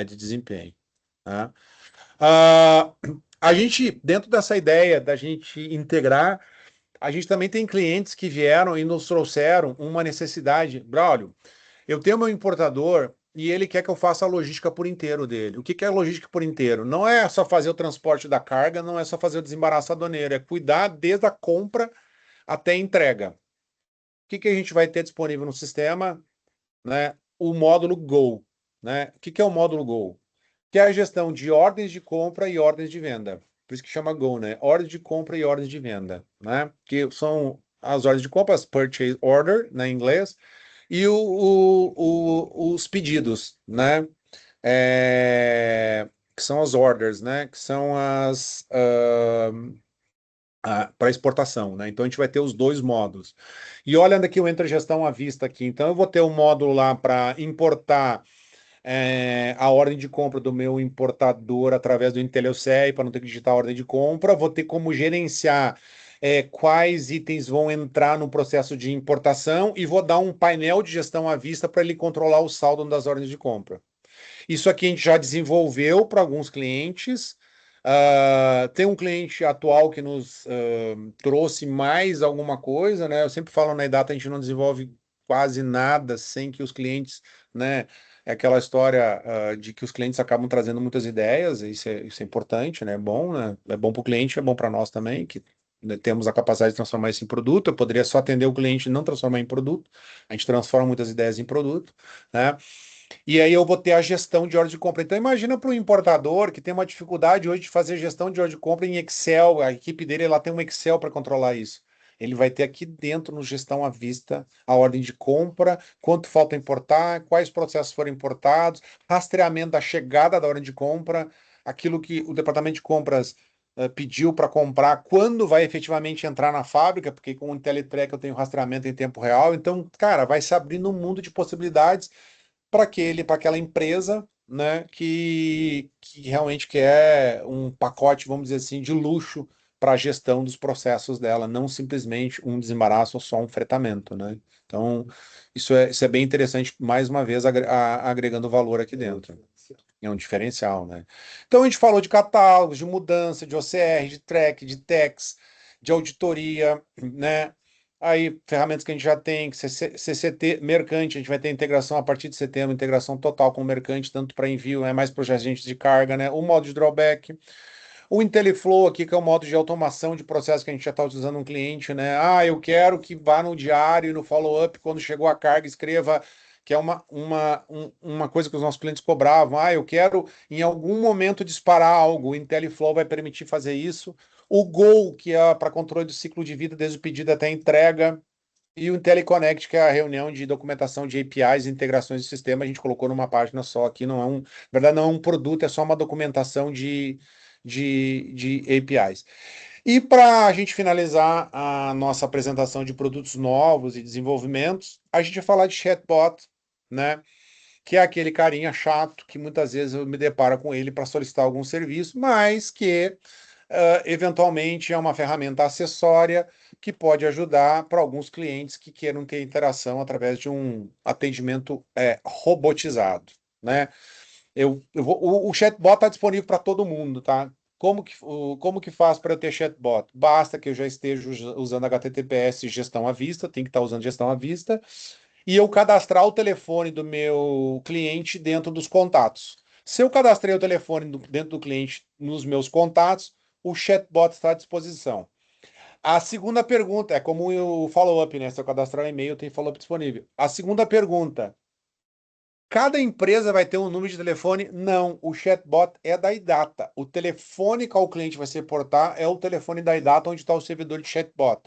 A: de desempenho, né? Ah, a gente, dentro dessa ideia da gente integrar, a gente também tem clientes que vieram e nos trouxeram uma necessidade. Braulio, eu tenho meu importador e ele quer que eu faça a logística por inteiro dele. O que que é logística por inteiro? Não é só fazer o transporte da carga, não é só fazer o desembaraço aduaneiro, é cuidar desde a compra até a entrega. O que que a gente vai ter disponível no sistema? Né? O módulo Go. Né? O que que é o módulo Go? Que é a gestão de ordens de compra e ordens de venda. Por isso que chama Go, né? Ordens de compra e ordens de venda, né? Que são as ordens de compra, as purchase order, né, em inglês, e os pedidos, né? Que são as orders, né? Que são as para exportação, né? Então a gente vai ter os dois módulos. E olha aqui, eu entro gestão à vista aqui. Então eu vou ter um módulo lá para importar a ordem de compra do meu importador através do IntelliOCE para não ter que digitar a ordem de compra. Vou ter como gerenciar quais itens vão entrar no processo de importação e vou dar um painel de gestão à vista para ele controlar o saldo das ordens de compra. Isso aqui a gente já desenvolveu para alguns clientes. Tem um cliente atual que nos trouxe mais alguma coisa, né? Eu sempre falo na Edata, a gente não desenvolve quase nada sem que os clientes, né? É aquela história de que os clientes acabam trazendo muitas ideias, isso é importante, né? É bom, né? É bom para o cliente, é bom para nós também, que né, temos a capacidade de transformar isso em produto. Eu poderia só atender o cliente e não transformar em produto. A gente transforma muitas ideias em produto, né? E aí eu vou ter a gestão de ordem de compra. Então imagina para o importador que tem uma dificuldade hoje de fazer gestão de ordem de compra em Excel, a equipe dele lá tem um Excel para controlar isso. Ele vai ter aqui dentro no gestão à vista a ordem de compra, quanto falta importar, quais processos foram importados, rastreamento da chegada da ordem de compra, aquilo que o departamento de compras pediu para comprar, quando vai efetivamente entrar na fábrica, porque com o IntelliTrack eu tenho rastreamento em tempo real. Então, cara, vai se abrindo um mundo de possibilidades para aquela empresa, né, que realmente quer um pacote, vamos dizer assim, de luxo para a gestão dos processos dela, não simplesmente um desembaraço ou só um fretamento, né? Então, isso é bem interessante, mais uma vez, agregando valor aqui dentro. É um diferencial, né? Então, a gente falou de catálogos, de mudança, de OCR, de track, de tax, de auditoria, né? Aí, ferramentas que a gente já tem, CCT, Mercante, a gente vai ter integração a partir de setembro, integração total com o Mercante, tanto para envio, mais para os agentes de carga, né? O modo de drawback, o IntelliFlow aqui, que é o modo de automação de processo que a gente já está utilizando um cliente, né? Eu quero que vá no diário e no follow-up, quando chegou a carga, escreva, que é uma coisa que os nossos clientes cobravam. Eu quero em algum momento disparar algo. O IntelliFlow vai permitir fazer isso. O Go, que é para controle do ciclo de vida, desde o pedido até a entrega. E o IntelliConnect, que é a reunião de documentação de APIs e integrações de sistema, a gente colocou numa página só aqui, não é na verdade não é um produto, é só uma documentação de APIs. E para a gente finalizar a nossa apresentação de produtos novos e desenvolvimentos, a gente vai falar de chatbot, né? Que é aquele carinha chato que muitas vezes eu me deparo com ele para solicitar algum serviço, mas que eventualmente é uma ferramenta acessória que pode ajudar para alguns clientes que queiram ter interação através de um atendimento robotizado, né? O chatbot está disponível para todo mundo, tá? Como que faz para eu ter chatbot? Basta que eu já esteja usando HTTPS gestão à vista, tem que estar usando gestão à vista, e eu cadastrar o telefone do meu cliente dentro dos contatos. Se eu cadastrei o telefone dentro do cliente nos meus contatos, o chatbot está à disposição. A segunda pergunta é como o follow-up, né? Se eu cadastrar o e-mail, tem follow-up disponível. A segunda pergunta: cada empresa vai ter um número de telefone? Não, o chatbot é da Idata. O telefone que o cliente vai se reportar é o telefone da Idata, onde está o servidor de chatbot.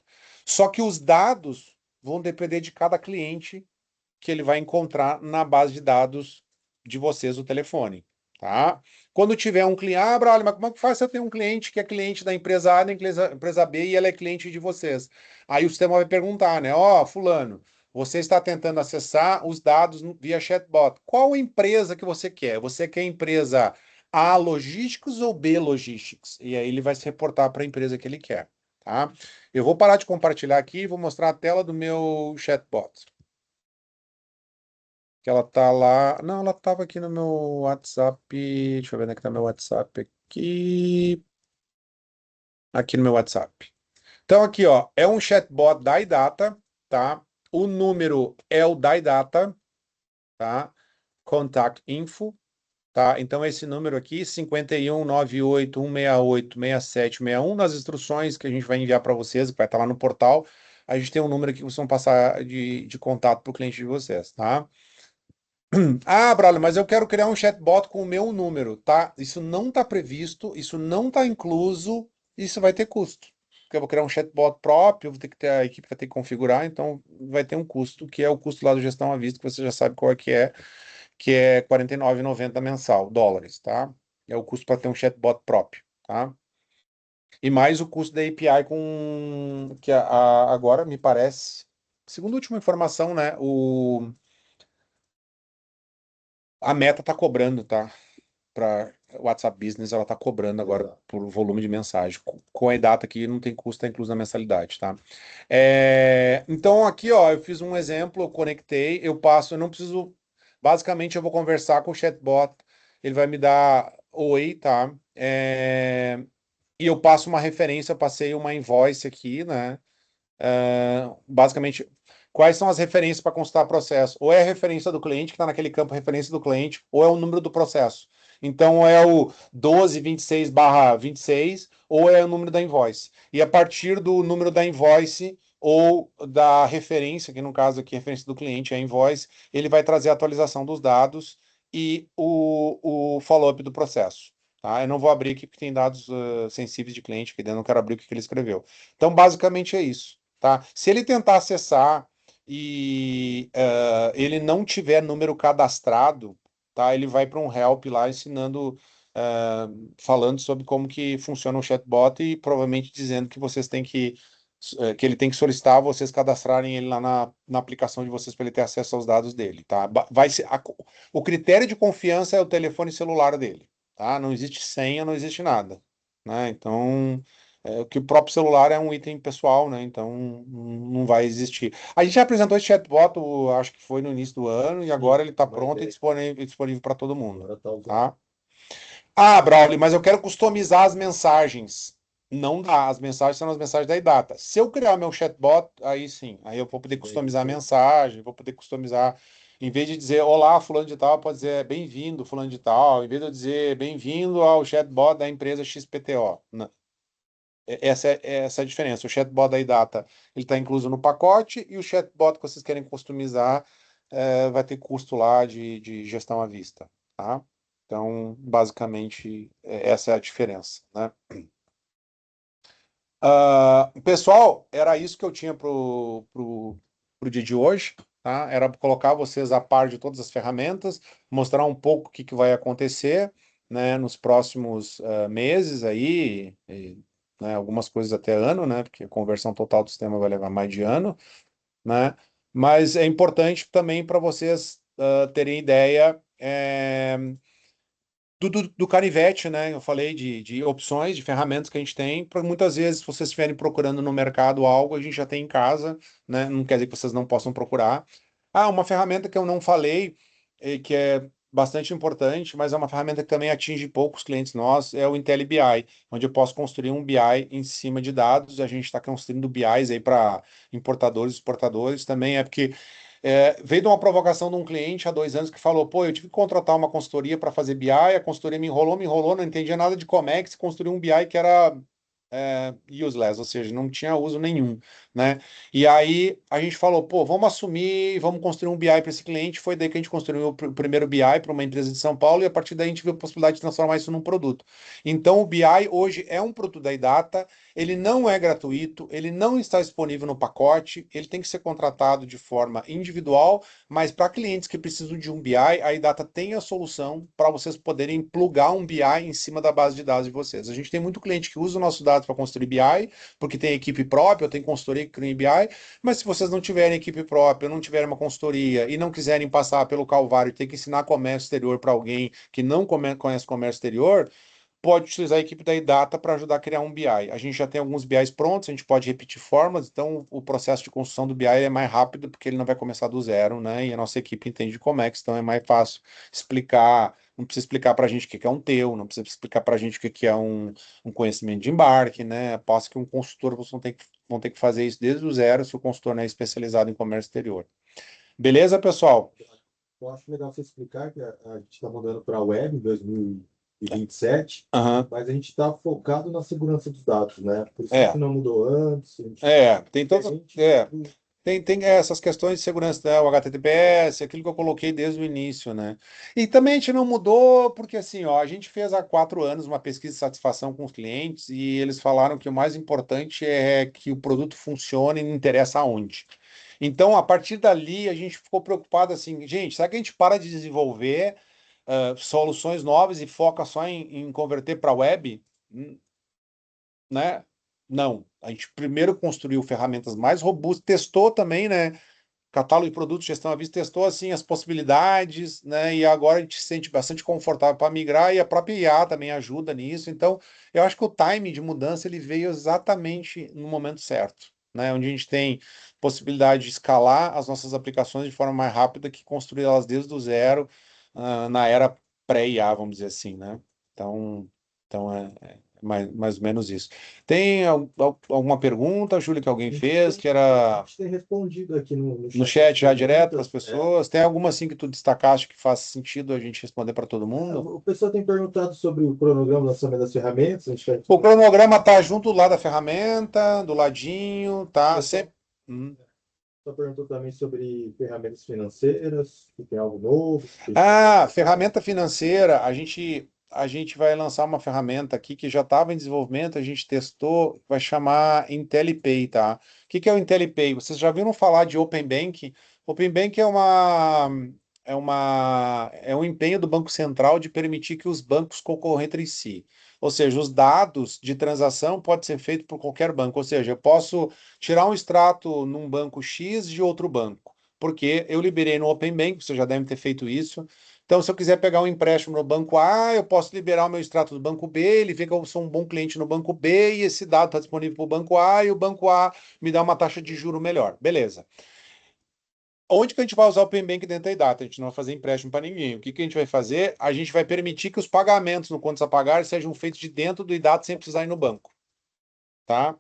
A: Só que os dados vão depender de cada cliente que ele vai encontrar na base de dados de vocês, o telefone, tá? Quando tiver um cliente, olha, mas como é que faz se eu tenho um cliente que é cliente da empresa A, da empresa B e ela é cliente de vocês? Aí o sistema vai perguntar, né? Fulano, você está tentando acessar os dados via chatbot. Qual empresa que você quer? Você quer empresa A Logísticos ou B Logísticos? E aí ele vai se reportar para a empresa que ele quer, tá? Eu vou parar de compartilhar aqui e vou mostrar a tela do meu chatbot. Que ela tá lá. Não, ela tava aqui no meu WhatsApp. Deixa eu ver onde é que tá meu WhatsApp aqui. Aqui no meu WhatsApp. Então, aqui, ó, é um chatbot da Idata, tá? O número é o da Idata, tá? contact info, tá? Então esse número aqui, 5198-168-6761, nas instruções que a gente vai enviar para vocês, que vai estar lá no portal, a gente tem um número aqui que vocês vão passar de contato para o cliente de vocês, tá? Ah, Braulio, mas eu quero criar um chatbot com o meu número, tá? Isso não está previsto, isso não está incluso, isso vai ter custo. Porque eu vou criar um chatbot próprio, vou ter que ter a equipe vai ter que configurar, então vai ter um custo, que é o custo lá do gestão à vista, que você já sabe qual é, que é R$ 49,90 mensal, dólares, tá? É o custo para ter um chatbot próprio, tá? E mais o custo da API com que agora me parece, segundo a última informação, né, a Meta tá cobrando, tá? Para WhatsApp Business, ela tá cobrando agora
B: Exato.
A: por volume de mensagem. Com a data aqui não tem custo, tá incluso na mensalidade, tá? Então aqui, ó, eu fiz um exemplo, eu conectei, eu passo, eu não preciso. Basicamente, eu vou conversar com o chatbot, ele vai me dar oi, tá? E eu passo uma referência, eu passei uma invoice aqui, né? Basicamente, quais são as referências para consultar processo? Ou é a referência do cliente, que está naquele campo referência do cliente, ou é o número do processo. Então, é o 1226/26, ou é o número da invoice. E a partir do número da invoice, ou da referência, que no caso aqui, a referência do cliente é a invoice, ele vai trazer a atualização dos dados e o follow-up do processo. Tá? Eu não vou abrir aqui porque tem dados sensíveis de cliente aqui dentro, não quero abrir o que ele escreveu. Então, basicamente é isso. Tá? Se ele tentar acessar e ele não tiver número cadastrado, tá? Ele vai para um help lá ensinando, falando sobre como que funciona o chatbot e provavelmente dizendo que vocês têm que ele tem que solicitar vocês cadastrarem ele lá na aplicação de vocês para ele ter acesso aos dados dele, tá? Vai ser, o critério de confiança é o telefone celular dele, tá? Não existe senha, não existe nada, né? Então que o próprio celular é um item pessoal, né? Então não vai existir. A gente já apresentou esse chatbot, acho que foi no início do ano, e
B: Sim,
A: agora ele está
B: uma
A: pronto e
B: ideia.
A: disponível para todo mundo,
B: Agora tá usando.
A: tá? Ah, Braulio, mas eu quero customizar as mensagens. Não dá, as mensagens são as mensagens da iData. Se eu criar meu chatbot, aí sim, aí eu vou poder
B: Daí tem
A: customizar a
B: que-
A: mensagem, vou poder customizar, em vez de dizer olá, fulano de tal, pode dizer bem-vindo, fulano de tal, em vez de eu dizer bem-vindo ao chatbot da empresa XPTO. Essa é a diferença. O chatbot da iData ele está incluso no pacote e o chatbot que vocês querem customizar vai ter custo lá de gestão à vista, tá? Então, basicamente, essa é a diferença, né? Pessoal, era isso que eu tinha pro dia de hoje, tá? Era colocar vocês a par de todas as ferramentas, mostrar um pouco o que vai acontecer, né, nos próximos meses aí, né, algumas coisas até ano, né, porque a conversão total do sistema vai levar mais de ano, né? Mas é importante também para vocês terem ideia do canivete, né? Eu falei de opções, de ferramentas que a gente tem. Para muitas vezes, se vocês estiverem procurando no mercado algo, a gente já tem em casa, né? Não quer dizer que vocês não possam procurar. Ah, uma ferramenta que eu não falei, que é bastante importante, mas é uma ferramenta que também atinge poucos clientes nossos, é o IntelliBI, onde eu posso construir um BI em cima de dados. A gente está construindo BIs aí para importadores e exportadores também, é porque veio de uma provocação de um cliente há 2 anos que falou: pô, eu tive que contratar uma consultoria para fazer BI, a consultoria me enrolou, não entendia nada de Comex, construiu um BI que era useless, ou seja, não tinha uso nenhum, né? E aí a gente falou: pô, vamos assumir, vamos construir um BI para esse cliente. Foi daí que a gente construiu o primeiro BI para uma empresa de São Paulo e a partir daí a gente viu a possibilidade de transformar isso num produto. Então o BI hoje é um produto da iData, ele não é gratuito, ele não está disponível no pacote, ele tem que ser contratado de forma individual, mas para clientes que precisam de um BI, a iData tem a solução para vocês poderem plugar um BI em cima da base de dados de vocês. A gente tem muito cliente que usa o nosso dados para construir BI, porque tem equipe própria, tem consultoria que cria BI, mas se vocês não tiverem equipe própria, não tiverem uma consultoria e não quiserem passar pelo calvário e ter que ensinar comércio exterior para alguém que não conhece comércio exterior, pode utilizar a equipe da iData para ajudar a criar um BI. A gente já tem alguns BIs prontos, a gente pode repetir formas, então o processo de construção do BI é mais rápido porque ele não vai começar do zero, né? E a nossa equipe entende de Comex, então é mais fácil explicar. Não precisa explicar para a gente o que é um TEU, não precisa explicar para a gente o que é um conhecimento de embarque, né? Aposto que um consultor vocês vão ter que fazer isso desde o zero se o consultor não é especializado em comércio exterior. Beleza, pessoal?
B: Eu acho legal você explicar que a gente está mudando para a web em 2027,
A: Aham.
B: mas a gente está focado na segurança dos dados, né? Por isso que
A: É,
B: não mudou antes, a gente
A: tem todas.
B: diferente
A: Tem essas questões de segurança, né, o HTTPS, aquilo que eu coloquei desde o início, né? E também a gente não mudou porque, assim, ó, a gente fez há 4 anos uma pesquisa de satisfação com os clientes e eles falaram que o mais importante é que o produto funcione e não interessa aonde. Então, a partir dali, a gente ficou preocupado assim, gente, será que a gente para de desenvolver soluções novas e foca só em converter para web? Né? Não. A gente primeiro construiu ferramentas mais robustas, testou também, né? Catálogo de produtos, gestão à vista, testou assim as possibilidades, né? E agora a gente se sente bastante confortável para migrar e a própria IA também ajuda nisso. Então, eu acho que o time de mudança ele veio exatamente no momento certo, né? Onde a gente tem possibilidade de escalar as nossas aplicações de forma mais rápida que construir elas desde o zero, na era pré-IA, vamos dizer assim, né? Então é mais ou menos isso. Tem alguma pergunta, Júlia, que alguém fez, que
B: a
A: era
B: gente tem respondido aqui no
A: no
B: chat
A: chat
B: as
A: já direto para as
B: perguntas.
A: pessoas? Tem alguma assim que tu destacaste que faz sentido a gente responder para todo mundo?
B: O pessoal tem perguntado sobre o cronograma do lançamento das ferramentas. A gente
A: O cronograma tá junto lá da ferramenta, do ladinho, tá? Sempre.
B: só perguntou também sobre ferramentas financeiras, se tem algo novo.
A: Ferramenta financeira, a gente vai lançar uma ferramenta aqui que já estava em desenvolvimento, a gente testou, vai chamar IntelliPay, tá? O que é o IntelliPay? Vocês já viram falar de Open Bank? Open Bank é um empenho do Banco Central de permitir que os bancos concorram entre si. Ou seja, os dados de transação podem ser feitos por qualquer banco. Ou seja, eu posso tirar um extrato num banco X de outro banco porque eu liberei no Open Bank, você já deve ter feito isso. Então, se eu quiser pegar um empréstimo no banco A, eu posso liberar o meu extrato do banco B, ele vê que eu sou um bom cliente no banco B e esse dado está disponível para o banco A e o banco A me dá uma taxa de juro melhor. Beleza. Onde que a gente vai usar o Open Bank dentro da Idata? A gente não vai fazer empréstimo para ninguém. O que que a gente vai fazer? A gente vai permitir que os pagamentos no contas a pagar sejam feitos de dentro do Idata sem precisar ir no banco. Tá?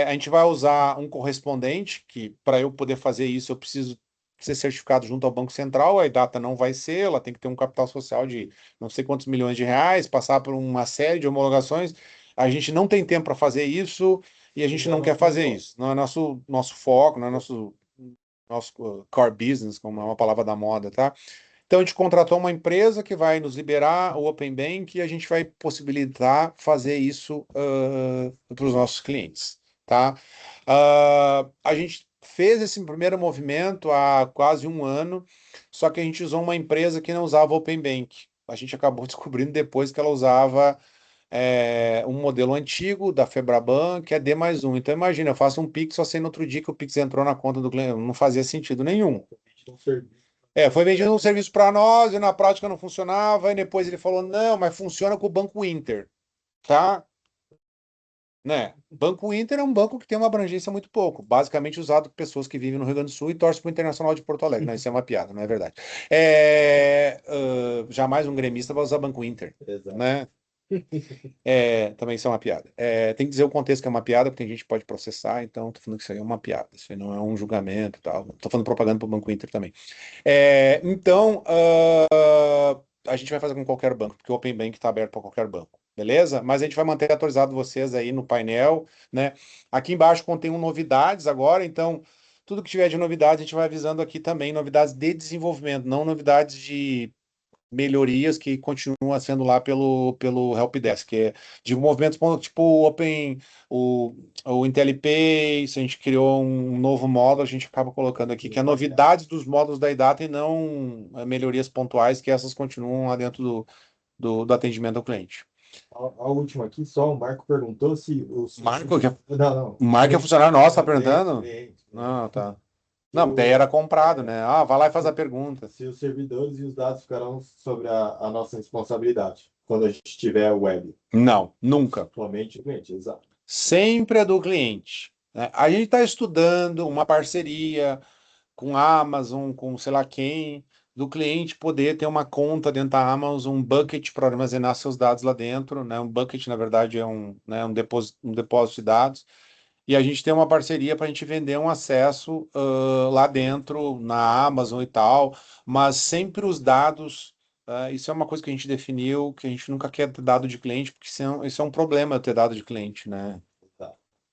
A: A gente vai usar um correspondente, que para eu poder fazer isso eu preciso ser certificado junto ao Banco Central, a data não vai ser, ela tem que ter um capital social de não sei quantos milhões de reais, passar por uma série de homologações. A gente não tem tempo para fazer isso e a gente não quer fazer isso. Não é nosso foco, não é nosso core business, como é uma palavra da moda, tá? Então a gente contratou uma empresa que vai nos liberar o Open Bank e a gente vai possibilitar fazer isso para os nossos clientes, tá? A gente fez esse primeiro movimento há quase um ano, só que a gente usou uma empresa que não usava Open Bank. A gente acabou descobrindo depois que ela usava um modelo antigo da Febraban, que é D mais um. Então imagina, eu faço um Pix, só sei no outro dia que o Pix entrou na conta do cliente. Não fazia sentido nenhum. Foi vendido um serviço para nós e na prática não funcionava. E depois ele falou: não, mas funciona com o Banco Inter, tá? Né? Banco Inter é um banco que tem uma abrangência muito pouco, basicamente usado por pessoas que vivem no Rio Grande do Sul e torcem para o Internacional de Porto Alegre. Não, isso é uma piada, não é verdade. Jamais um gremista vai usar Banco Inter,
B: Exato.
A: né? Também isso é uma piada. Tem que dizer o contexto que é uma piada, porque a gente pode processar, então tô falando que isso aí é uma piada, isso aí não é um julgamento e tal. Tô falando propaganda para o Banco Inter também. Então, a gente vai fazer com qualquer banco, porque o Open Bank está aberto para qualquer banco, beleza? Mas a gente vai manter atualizado vocês aí no painel, né? Aqui embaixo contém novidades agora, então tudo que tiver de novidade a gente vai avisando aqui também, novidades de desenvolvimento, não novidades de melhorias que continuam sendo lá pelo Helpdesk, que é de movimentos tipo o IntelliPay, se a gente criou um novo módulo, a gente acaba colocando aqui, que é novidades dos módulos da Idata e não melhorias pontuais, que essas continuam lá dentro do atendimento ao cliente.
B: A última aqui, só o Marco perguntou se os.
A: Marco,
B: Não.
A: o Marco é funcionário nosso, tá
B: Cliente,
A: perguntando?
B: cliente.
A: Não, tá. Não, daí era comprado, né? Vai lá e faz a pergunta.
B: Se os servidores e os dados ficarão sobre a nossa responsabilidade quando a gente tiver web.
A: Não, nunca.
B: Somente o cliente, exato.
A: Sempre é do cliente, né? A gente está estudando uma parceria com a Amazon, com sei lá quem, do cliente poder ter uma conta dentro da Amazon, um bucket para armazenar seus dados lá dentro, né? Um bucket, na verdade, é um depósito de dados. E a gente tem uma parceria para a gente vender um acesso lá dentro, na Amazon e tal, mas sempre os dados. Isso é uma coisa que a gente definiu, que a gente nunca quer ter dado de cliente, porque isso é um problema ter dado de cliente, né?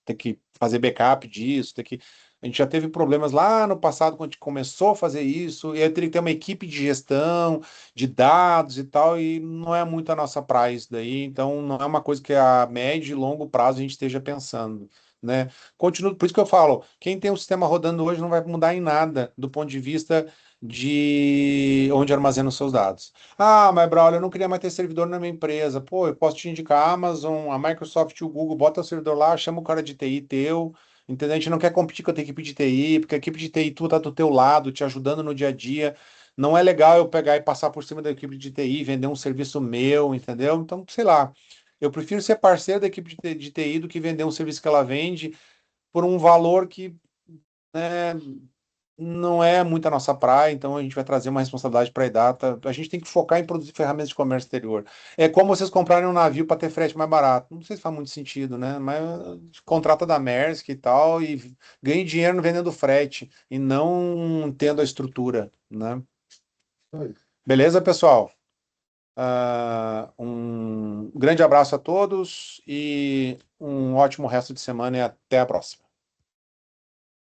A: Ter que fazer backup disso, ter que. A gente já teve problemas lá no passado, quando a gente começou a fazer isso, e aí teria que ter uma equipe de gestão, de dados e tal, e não é muito a nossa praia isso daí, então não é uma coisa que a médio e longo prazo a gente esteja pensando, né? Continuo, por isso que eu falo, quem tem o sistema rodando hoje não vai mudar em nada do ponto de vista de onde armazena os seus dados. Ah, mas Braulio, eu não queria mais ter servidor na minha empresa. Pô, eu posso te indicar a Amazon, a Microsoft, o Google, bota o servidor lá, chama o cara de TI teu, entendeu? A gente não quer competir com a equipe de TI, porque a equipe de TI tu tá do teu lado, te ajudando no dia a dia. Não é legal eu pegar e passar por cima da equipe de TI, vender um serviço meu, entendeu? Então, sei lá. Eu prefiro ser parceiro da equipe de TI do que vender um serviço que ela vende por um valor que, né, não é muito a nossa praia, então a gente vai trazer uma responsabilidade para a Edata. A gente tem que focar em produzir ferramentas de comércio exterior. É como vocês comprarem um navio para ter frete mais barato. Não sei se faz muito sentido, né? Mas contrata da Maersk e tal e ganhe dinheiro vendendo frete e não tendo a estrutura, né?
B: Oi.
A: Beleza, pessoal? Um grande abraço a todos e um ótimo resto de semana e até a próxima.